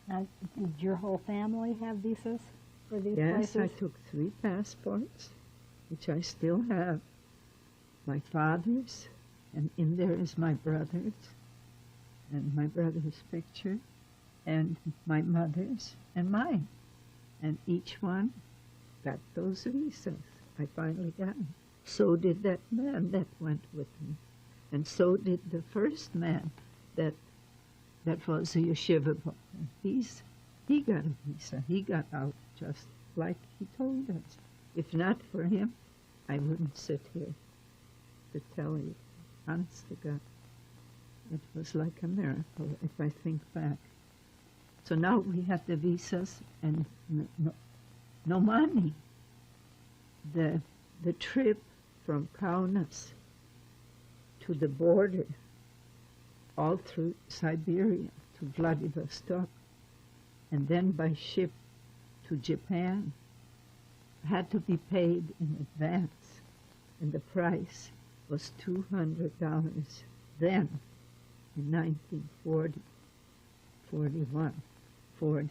Now, did your whole family have visas for these Yes, places? I took 3 passports, which I still have. My father's, and in there is my brother's, and my brother's picture, and my mother's, and mine. And each one got those visas. I finally got them. So did that man that went with me. And so did the first man that was a yeshiva boy. He got a visa. He got out just like he told us. If not for him, I wouldn't sit here to tell you. Honest to God. It was like a miracle if I think back. So now we have the visas and no money. The trip from Kaunas to the border, all through Siberia to Vladivostok, and then by ship to Japan, had to be paid in advance, and the price was $200 then, in 1940, 40.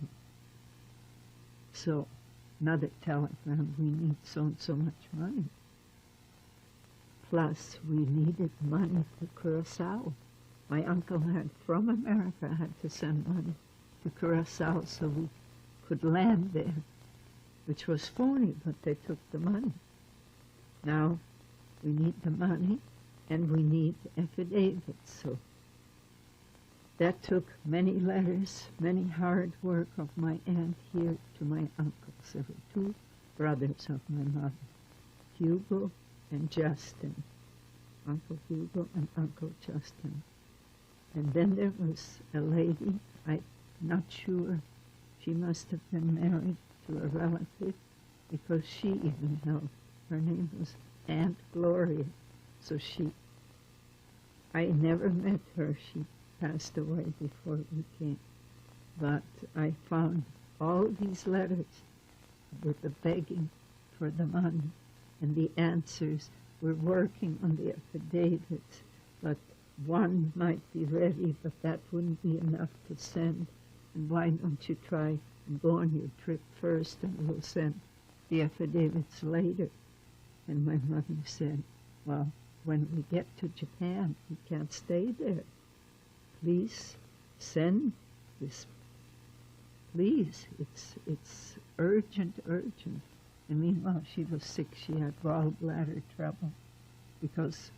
So another telegram, we need so and so much money. Plus, we needed money for Curacao. My uncle from America, had to send money to Curacao so we could land there, which was phony, but they took the money. Now, we need the money, and we need affidavits. So that took many letters, many hard work of my aunt here to my uncles. There were 2 brothers of my mother, Hugo and Justin, Uncle Hugo and Uncle Justin. And then there was a lady, I'm not sure, she must have been married to a relative because she even helped. Her name was Aunt Gloria. So I never met her. She passed away before we came. But I found all these letters with the begging for the money. and the answers. We're working on the affidavits, but one might be ready, but that wouldn't be enough to send. And why don't you try and go on your trip first, and we'll send the affidavits later. And my mother said, well, when we get to Japan, we can't stay there. Please send this. Please, it's urgent, urgent. And meanwhile, she was sick. She had gallbladder trouble because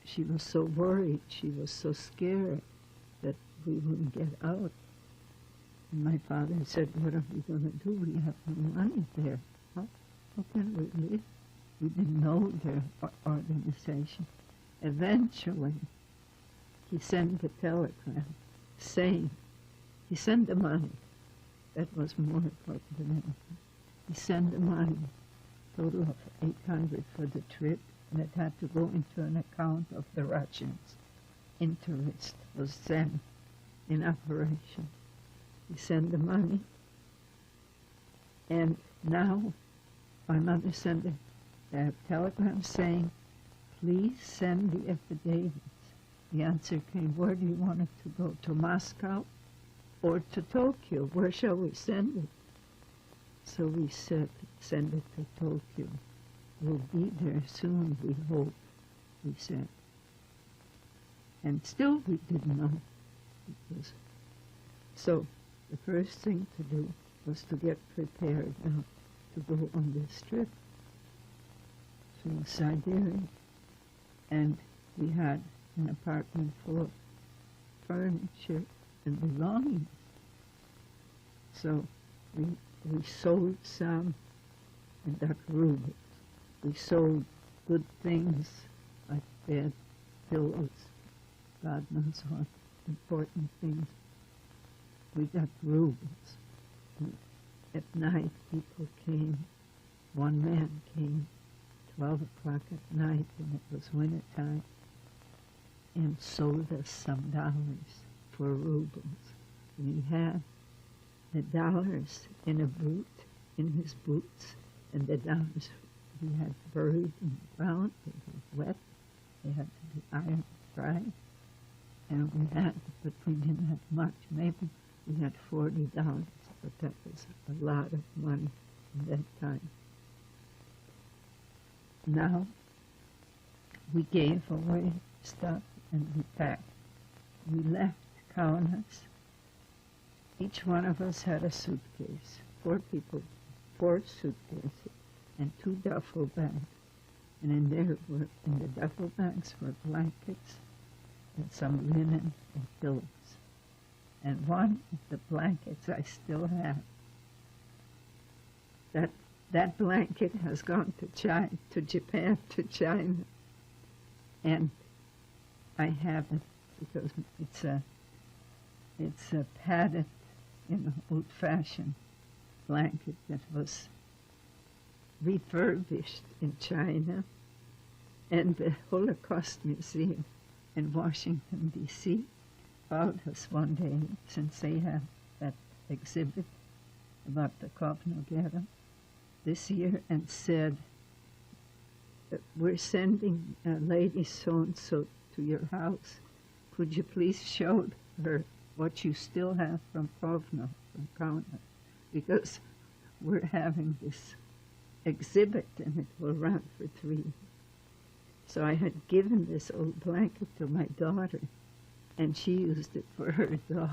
she was so worried. She was so scared that we wouldn't get out. And my father said, what are we going to do? We have no money there. How can we live? We didn't know their organization. Eventually, he sent a telegram saying, he sent the money. That was more important than anything. He sent the money, total of $800 for the trip, and it had to go into an account of the Russians. Interest was then in operation. He sent the money, and now my mother sent a telegram saying, please send the affidavits. The answer came, where do you want it to go? To Moscow or to Tokyo? Where shall we send it? So we said, send it to Tokyo. We'll be there soon, we hope, we said. And still we didn't know. So the first thing to do was to get prepared now to go on this trip through Siberia. And we had an apartment full of furniture and belongings. So we sold some and got rubles. We sold good things like bed, pillows, God knows what, important things. We got rubles. At night, people came. One man came 12 o'clock at night, and it was winter time, and sold us some dollars for rubles. And he had the dollars in a boot, in his boots, and the dollars we had buried in the ground. They were wet. They had to be iron dried. And we had, but we didn't have much. Maybe we had $40, but that was a lot of money in that time. Now, we gave away stuff and we packed. We left Kaunas. Each one of us had a suitcase. 4 people, 4 suitcases, and 2 duffel bags. And in the duffel bags were blankets and some linen and pillows. And one of the blankets I still have. That blanket has gone to Japan, to China. And I have it because it's a padded, old-fashioned blanket that was refurbished in China. And the Holocaust Museum in Washington, D.C. called us one day, since they have that exhibit about the Kovno Ghetto this year, and said, we're sending Lady so-and-so to your house. Could you please show her what you still have from Kovno, from Kaunas? Because we're having this exhibit and it will run for 3 years. So I had given this old blanket to my daughter, and she used it for her dog.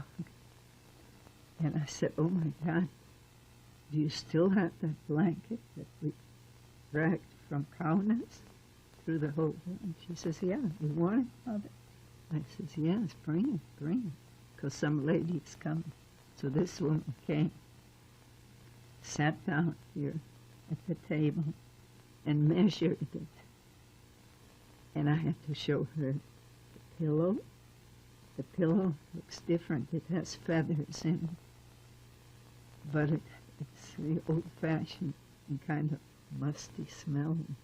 And I said, oh my God, do you still have that blanket that we dragged from Kaunas through the whole thing? And she says, yeah, you want it, Mother? I says, yes, bring it, because some lady's coming. So this woman came, sat down here at the table, and measured it. And I had to show her the pillow. The pillow looks different. It has feathers in it. But it's the old-fashioned and kind of musty smelling.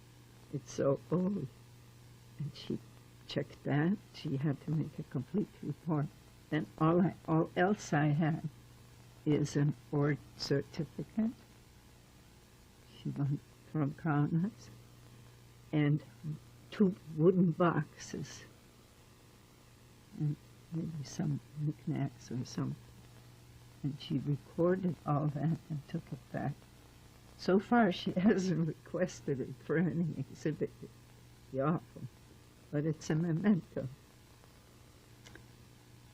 It's so old. And she checked that. She had to make a complete report. Then all else I have is an ORD certificate. one from Kaunas, and 2 wooden boxes, and maybe some knickknacks or something. And she recorded all that and took it back. So far, she hasn't requested it for any exhibit. It'd be awful, but it's a memento.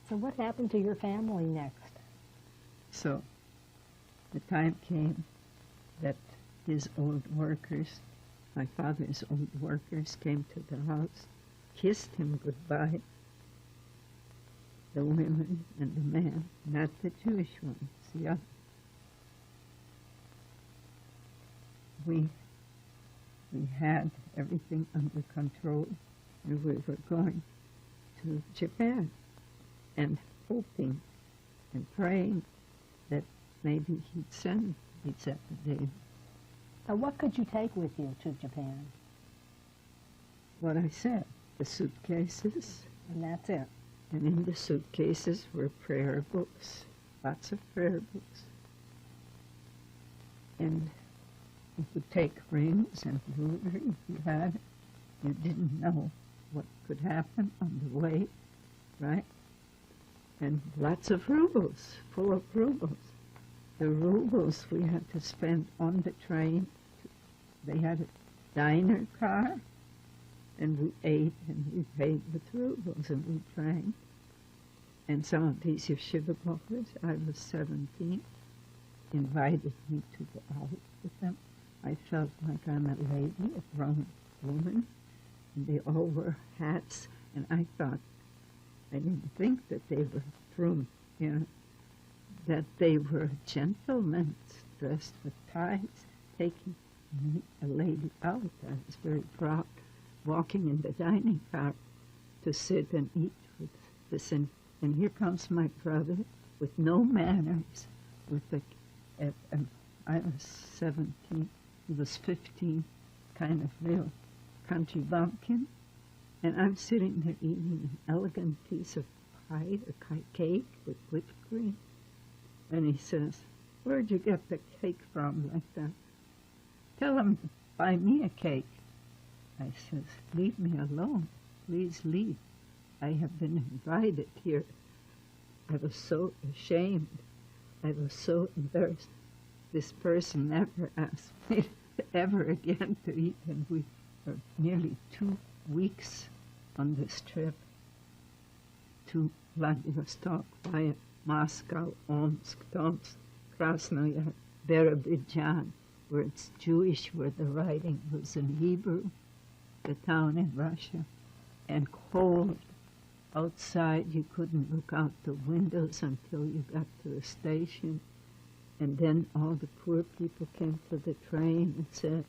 So what happened to your family next? So the time came that his old workers, my father's old workers, came to the house, kissed him goodbye, the women and the man, not the Jewish ones, the other. We had everything under control, and we were going to Japan and hoping and praying that maybe he'd send these epidemics. So what could you take with you to Japan? What I said, the suitcases, And that's it. and in the suitcases were prayer books, lots of prayer books. And you could take rings and jewelry if you had it. You didn't know what could happen on the way, right? And lots of rubles, full of rubles. The rubles we had to spend on the train. They had a diner car, and we ate and we paid with rubles, and we drank. And some of these yeshiva goers, I was 17, invited me to go out with them. I felt like I'm a lady, a grown woman, and they all wore hats, and I thought, I didn't think that they were frum, that they were gentlemen dressed with ties, taking a lady out. I was very proud, walking in the dining car to sit and eat with this. And here comes my brother with no manners, with I was 17, he was 15, kind of real country bumpkin. And I'm sitting there eating an elegant piece of pie or cake with whipped cream. And he says, "Where'd you get the cake from like that? Tell him to buy me a cake." I says, "Leave me alone. Please leave. I have been invited here." I was so ashamed. I was so embarrassed. This person never asked me ever again to eat, and we were nearly 2 weeks on this trip to Vladivostok via Moscow, Omsk, Tomsk, Krasnoyar, Birobidzhan, where it's Jewish, where the writing was in Hebrew, the town in Russia, and cold. Outside, you couldn't look out the windows until you got to the station. And then all the poor people came to the train and said,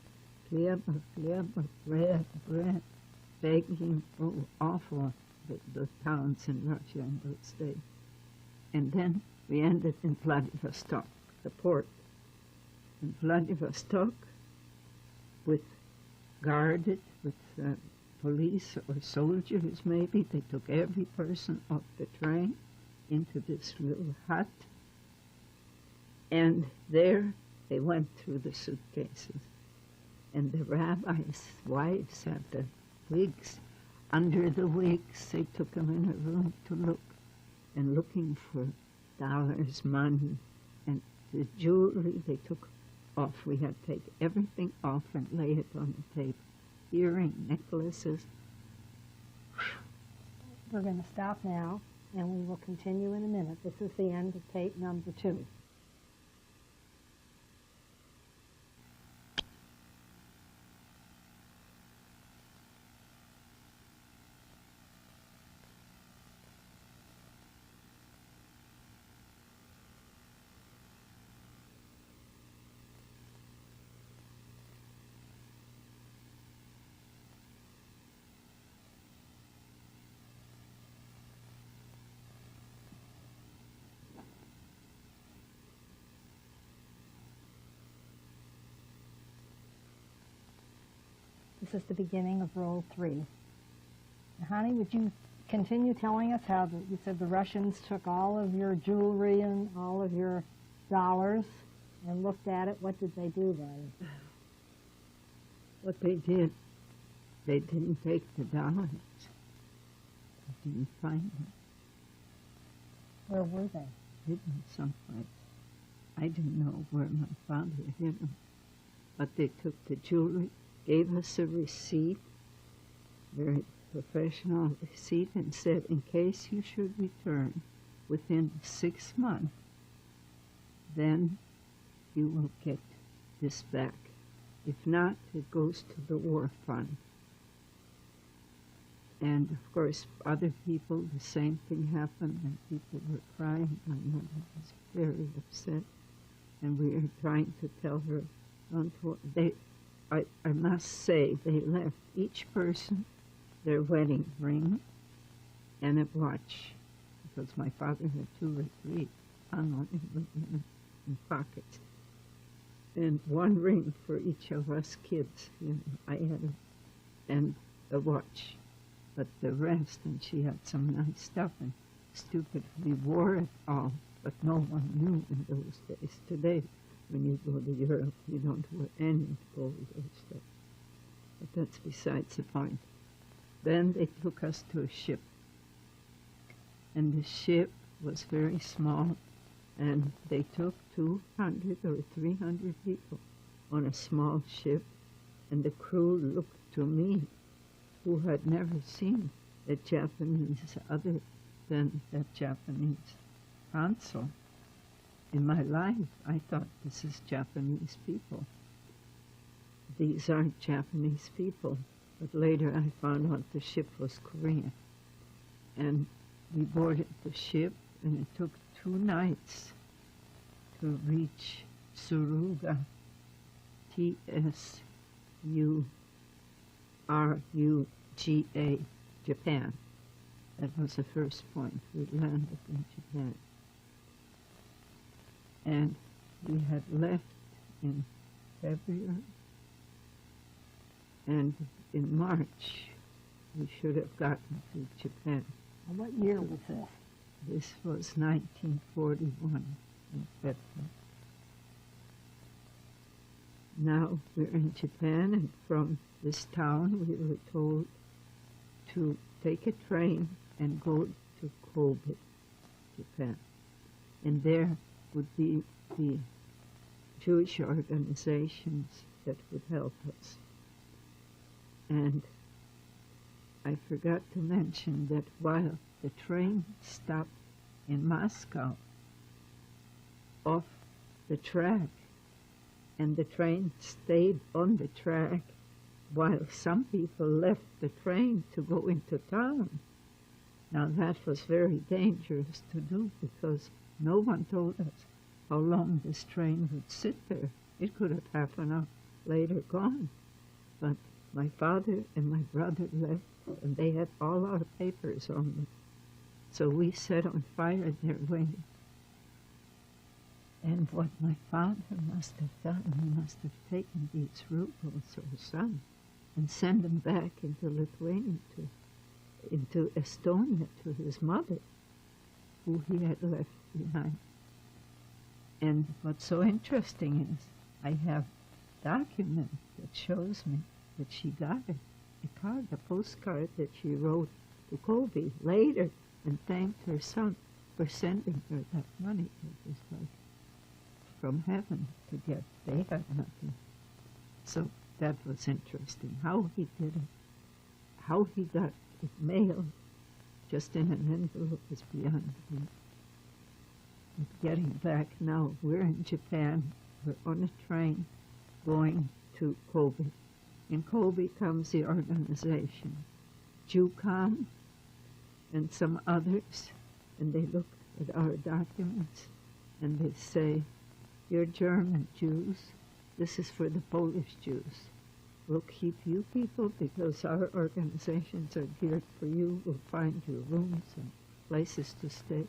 "Chleba, chleba, bread, bread," begging. Oh, awful, the towns in Russia in those days. And then we ended in Vladivostok, the port. In Vladivostok, guarded with police or soldiers maybe, they took every person off the train into this little hut. And there they went through the suitcases. And the rabbis' wives had the wigs. Under the wigs, they took them in a room to look, and looking for dollars, money, and the jewelry they took off. We had to take everything off and lay it on the table. Earring, necklaces. We're going to stop now, and we will continue in a minute. This is the end of tape number 2. This is the beginning of roll 3. Hanni, would you continue telling us how you said the Russians took all of your jewelry and all of your dollars and looked at it? What did they do then? What they did, they didn't take the dollars. They didn't find them. Where were they? Hidden someplace. I didn't know where my father hid them. But they took the jewelry, gave us a receipt, very professional receipt, and said, in case you should return within 6 months, then you will get this back. If not, it goes to the war fund. And of course, other people, the same thing happened, and people were crying. My mother was very upset, and we were trying to tell her, I must say, they left each person their wedding ring and a watch, because my father had 2 or 3 hung on in pockets, and 1 ring for each of us kids. You know, I had and a watch. But the rest, and she had some nice stuff, and stupidly wore it all, but no one knew in those days. Today, when you go to Europe, you don't wear any gold or stuff. But that's besides the point. Then they took us to a ship, and the ship was very small, and they took 200 or 300 people on a small ship, and the crew looked to me, who had never seen a Japanese other than that Japanese consul. In my life, I thought, this is Japanese people. These aren't Japanese people. But later I found out the ship was Korean. And we boarded the ship, and it took 2 nights to reach Suruga, Tsuruga, Japan. That was the first point. We landed in Japan. And we had left in February, and in March we should have gotten to Japan. And what year was this? This was 1941 in February. Now we're in Japan, and from this town we were told to take a train and go to Kobe, Japan. And there would be the Jewish organizations that would help us. And I forgot to mention that while the train stopped in Moscow, off the track, and the train stayed on the track while some people left the train to go into town. Now that was very dangerous to do, because no one told us how long this train would sit there. It could have half an hour later gone. But my father and my brother left, and they had all our papers on them. So we set on fire their wing. And what my father must have done, he must have taken these rubles or some and sent them back into Lithuania, into Estonia, to his mother, who he had left behind. And what's so interesting is I have a document that shows me that she got a card, a postcard that she wrote to Kobe later, and thanked her son for sending her that money. It was like from heaven to get. They had nothing. So that was interesting. How he did it, how he got it mailed just in an envelope is beyond me. Getting back now, we're in Japan. We're on a train going to Kobe. In Kobe comes the organization, JUCOM and some others, and they look at our documents and they say, "You're German Jews. This is for the Polish Jews. We'll keep you people because our organizations are geared for you. We'll find you rooms and places to stay.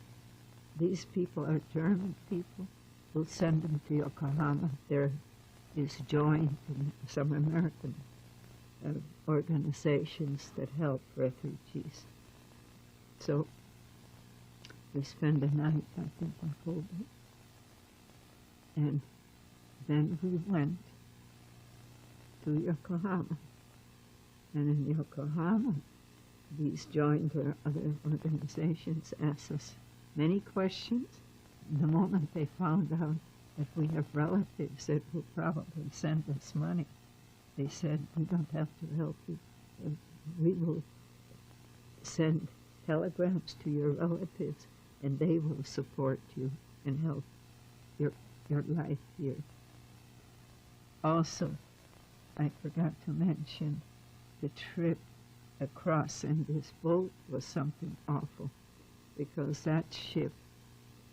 These people are German people. We'll send them to Yokohama. There is joined in some American organizations that help refugees." So we spend a night, I think, in Kobe. And then we went to Yokohama. And in Yokohama, these joined their other organizations, asked us many questions. The moment they found out that we have relatives that will probably send us money, they said, we don't have to help you. We will send telegrams to your relatives, and they will support you and help your life here. Also, I forgot to mention the trip across in this boat was something awful, because that ship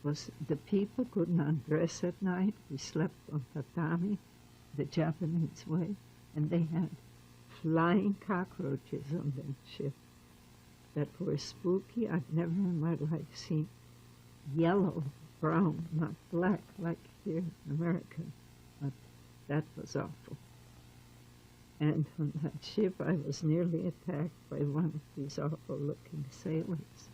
was, the people could not dress at night. We slept on tatami, the Japanese way, and they had flying cockroaches on that ship that were spooky. I've never in my life seen yellow, brown, not black like here in America, but that was awful. And on that ship I was nearly attacked by one of these awful-looking sailors,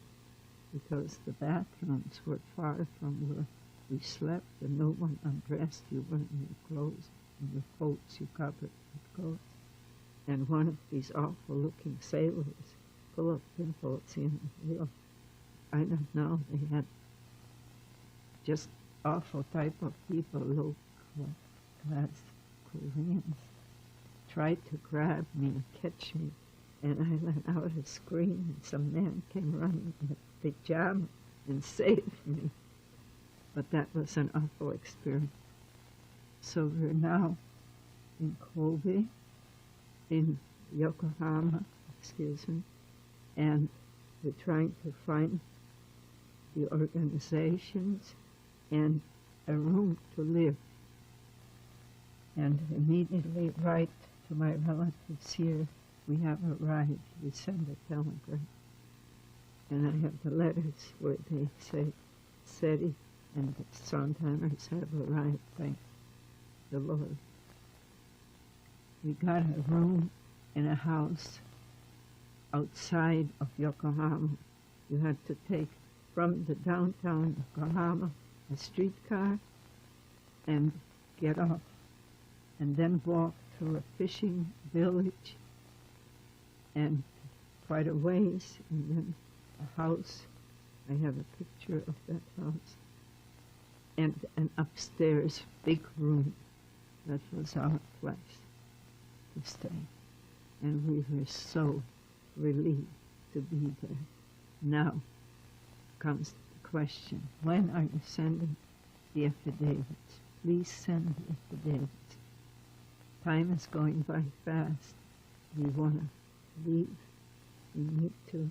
because the bathrooms were far from where we slept and no one undressed you wearing your clothes, and your coats you covered with coats. And one of these awful-looking sailors, full of pimples, real, I don't know, they had just awful type of people, low-class Koreans, tried to grab me and catch me, and I let out a scream, and some man came running in a pajama and saved me. But that was an awful experience. So we're now in Kobe, in Yokohama, and we're trying to find the organizations and a room to live. And immediately write to my relatives here, we have arrived, we send a telegram. And I have the letters where they say, SETI and the Sondheimers have arrived, thank the Lord. We got a room in a house outside of Yokohama. You had to take from the downtown Yokohama a streetcar and get off, and then walk through a fishing village and quite a ways, and then a house. I have a picture of that house. And an upstairs big room. That was our place to stay. And we were so relieved to be there. Now comes the question, when are you sending the affidavits? Please send the affidavits. Time is going by fast. We want to leave. We need to.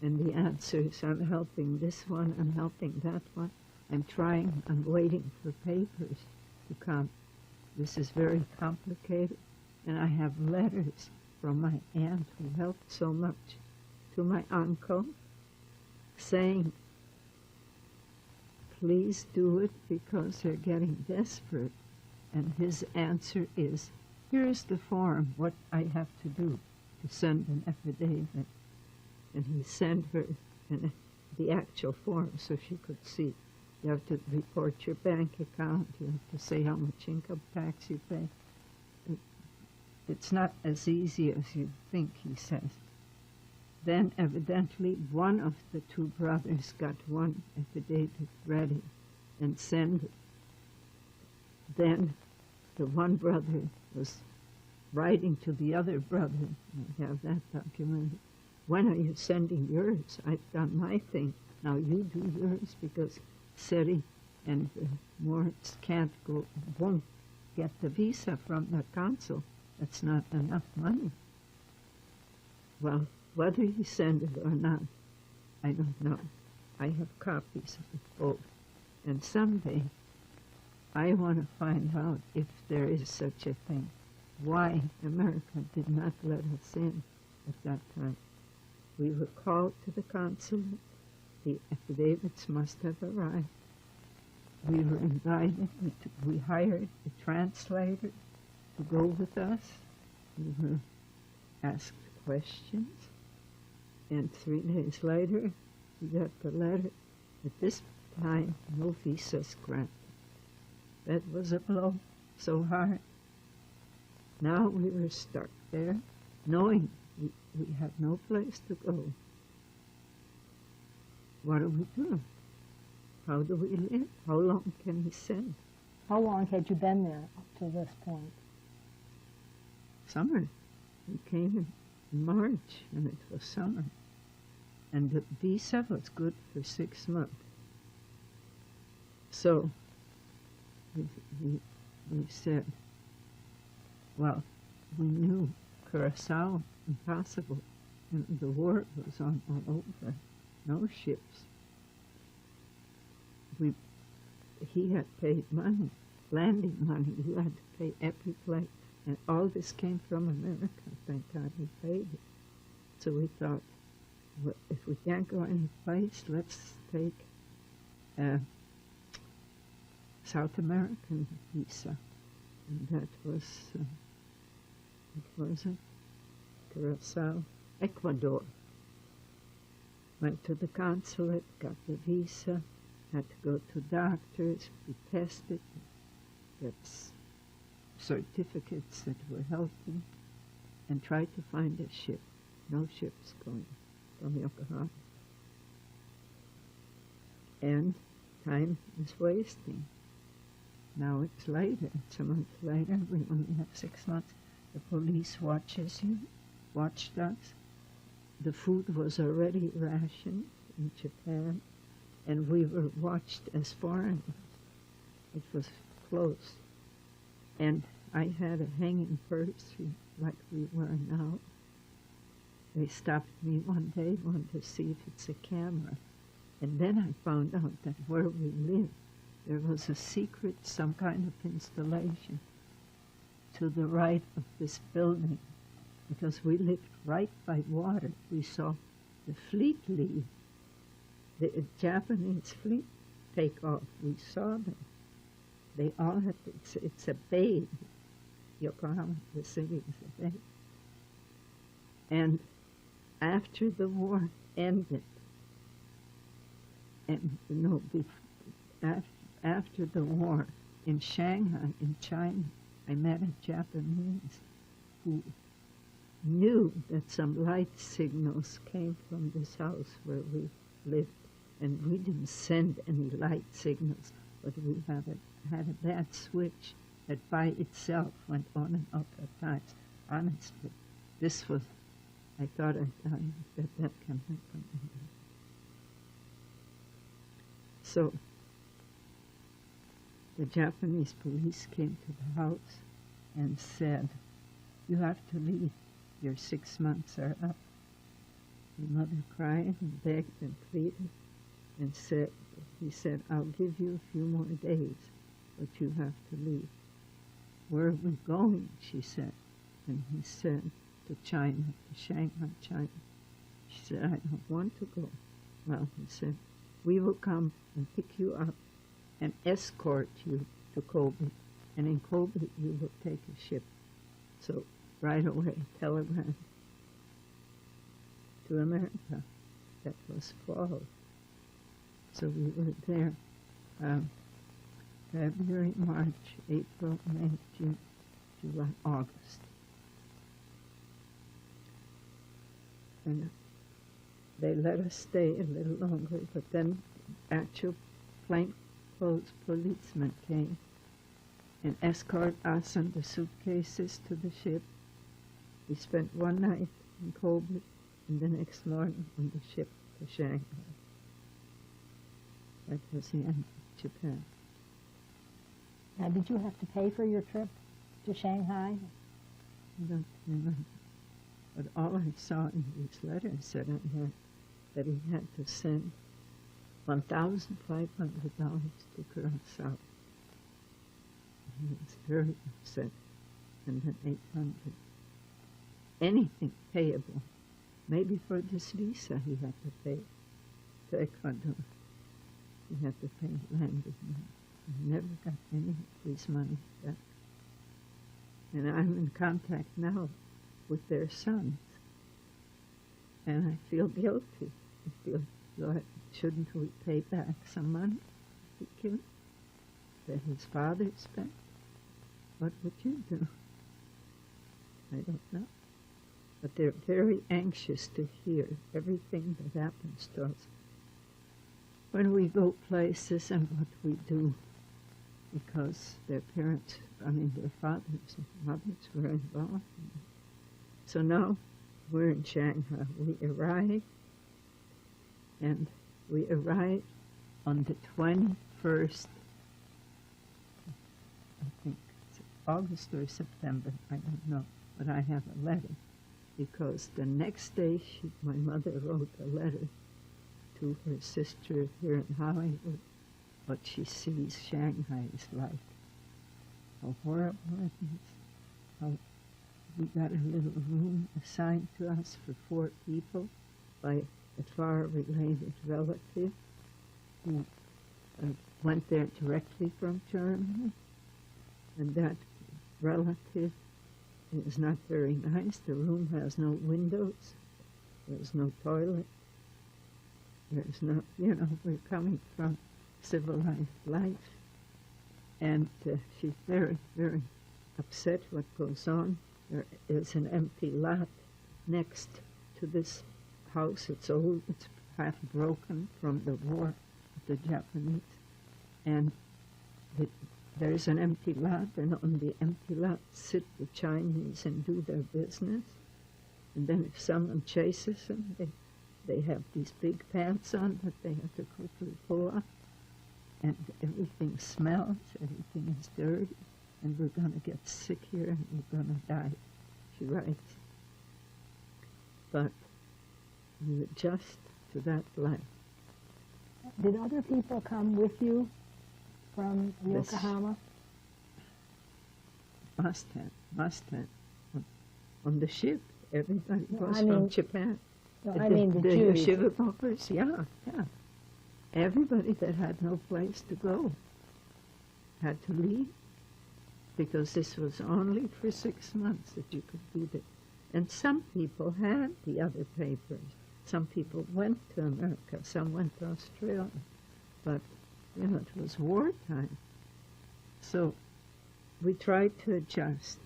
And the answers, I'm helping this one, I'm helping that one. I'm trying, I'm waiting for papers to come. This is very complicated. And I have letters from my aunt who helped so much to my uncle saying, please do it because they're getting desperate. And his answer is, here's the form, what I have to do to send an affidavit. And he sent her the actual form so she could see. You have to report your bank account, you have to say how much income tax you pay. It's not as easy as you think, he says. Then evidently one of the two brothers got one affidavit ready and sent it. Then the one brother was writing to the other brother, I have that documented, when are you sending yours? I've done my thing, now you do yours, because SETI and Moritz won't get the visa from the consul. That's not enough money. Well, whether you send it or not, I don't know. I have copies of both. And someday, I want to find out if there is such a thing. Why America did not let us in at that time. We were called to the consulate. The affidavits must have arrived. We were invited. We hired a translator to go with us. We were asked questions. And 3 days later, we got the letter. At this time, no visas granted. That was a blow so hard. Now we were stuck there, knowing we had no place to go. What do we do? How do we live? How long can he send? How long had you been there up to this point? Summer. We came in March, and it was summer. And the visa was good for 6 months. So we said, well, we knew Curacao, impossible. And the war was on all over. No ships. He had paid money, landing money. You had to pay every flight. And all this came from America. Thank God he paid it. So we thought, well, if we can't go any place, let's take a South American visa. And that was, what was it? Curacao, Ecuador. Went to the consulate, got the visa, had to go to doctors, be tested, get certificates that were healthy, and tried to find a ship. No ships going from Yokohama. And time is wasting. Now it's later, it's a month later, we only have 6 months. The police watched us. The food was already rationed in Japan, and we were watched as foreigners. It was close. And I had a hanging purse like we were now. They stopped me one day, wanted to see if it's a camera. And then I found out that where we lived, there was a secret, some kind of installation to the right of this building, because we lived right by water. We saw the fleet leave, the Japanese fleet take off. We saw them. They all had, it's a bay. Yokohama, the city is a bay. And after the war ended, and after the war in Shanghai, in China, I met a Japanese who knew that some light signals came from this house where we lived, and we didn't send any light signals, but we had a bad switch that by itself went on and off at times. Honestly, this was, I thought I'd done that can happen. So the Japanese police came to the house and said, "You have to leave. Your 6 months are up." My mother cried and begged and pleaded and said, he said, "I'll give you a few more days, but you have to leave." "Where are we going?" she said. And he said, "To China, to Shanghai, China." She said, "I don't want to go." Well, he said, "We will come and pick you up and escort you to Kobe, and in Kobe you will take a ship." So right away, telegram to America. That was fall. So we were there February, March, April, May, June, July, August. And they let us stay a little longer, but then actual plainclothes policemen came and escorted us and the suitcases to the ship. We spent one night in Kobe and the next morning on the ship to Shanghai. That was the end of Japan. Now, did you have to pay for your trip to Shanghai? I don't remember. But all I saw in these letters said that he had to send $1,500 to Curacao. He was very upset. And then 800. Anything payable. Maybe for this visa he had to pay to Ecuador. He had to pay landing money. I never got any of these money back. And I'm in contact now with their sons. And I feel guilty. I feel, Lord, shouldn't we pay back some money he killed that his father spent? What would you do? I don't know. But they're very anxious to hear everything that happens to us when we go places and what we do, because their parents, their fathers and mothers were involved. So now we're in Shanghai. We arrived on the 21st, I think it's August or September, I don't know, but I have a letter, because the next day my mother wrote a letter to her sister here in Hollywood, what she sees Shanghai is like, how horrible it is, how we got a little room assigned to us for 4 people by a far-related relative who went there directly from Germany, and that relative is not very nice. The room has no windows, there's no toilet, there's no, we're coming from civilized life, and she's very, very upset what goes on. There is an empty lot next to this house. It's old, it's half broken from the war with the Japanese, and there's an empty lot, and on the empty lot sit the Chinese and do their business. And then if someone chases them, they have these big pants on that they have to quickly pull off, and everything smells, everything is dirty, and we're going to get sick here and we're going to die, she writes. But you adjust to that life. Did other people come with you from Yokohama? Must have. On the ship, everybody was from Japan. No, I mean the Jews. Shiva Bumpers, yeah. Everybody that had no place to go had to leave, because this was only for 6 months that you could be there. And some people had the other papers. Some people went to America, some went to Australia, but it was wartime. So we tried to adjust.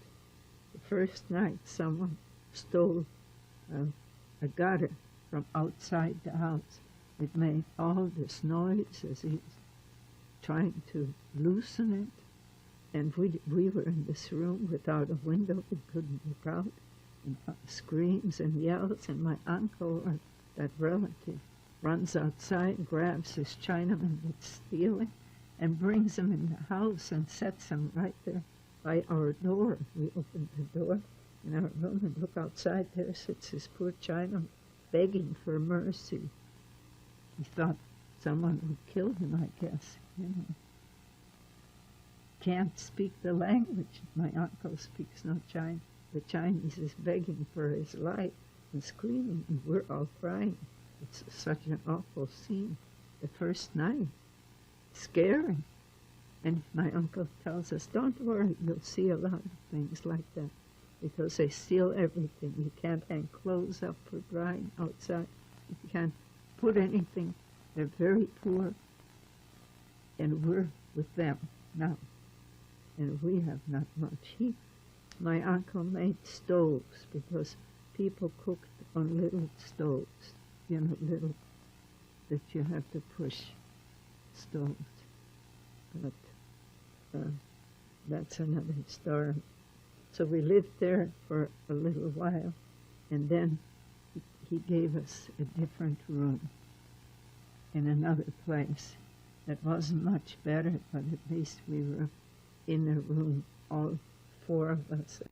The first night someone stole a gutter from outside the house. It made all this noise as he was trying to loosen it. And we were in this room without a window. We couldn't look out. And screams and yells. And my uncle, or that relative, runs outside, grabs this Chinaman that's stealing, and brings him in the house and sets him right there by our door. We opened the door in our room and look outside. There sits this poor Chinaman begging for mercy. He thought someone would kill him, I guess. Can't speak the language. My uncle speaks no Chinese. The Chinese is begging for his life and screaming, and we're all crying. It's such an awful scene. The first night, scary. And my uncle tells us, don't worry, you'll see a lot of things like that, because they steal everything. You can't hang clothes up for drying outside. You can't put anything. They're very poor, and we're with them now. And we have not much. My uncle made stoves, because people cooked on little stoves, little that you have to push stoves. But that's another story. So we lived there for a little while, and then he gave us a different room in another place that wasn't much better, but at least we were in a room, all 4 of us.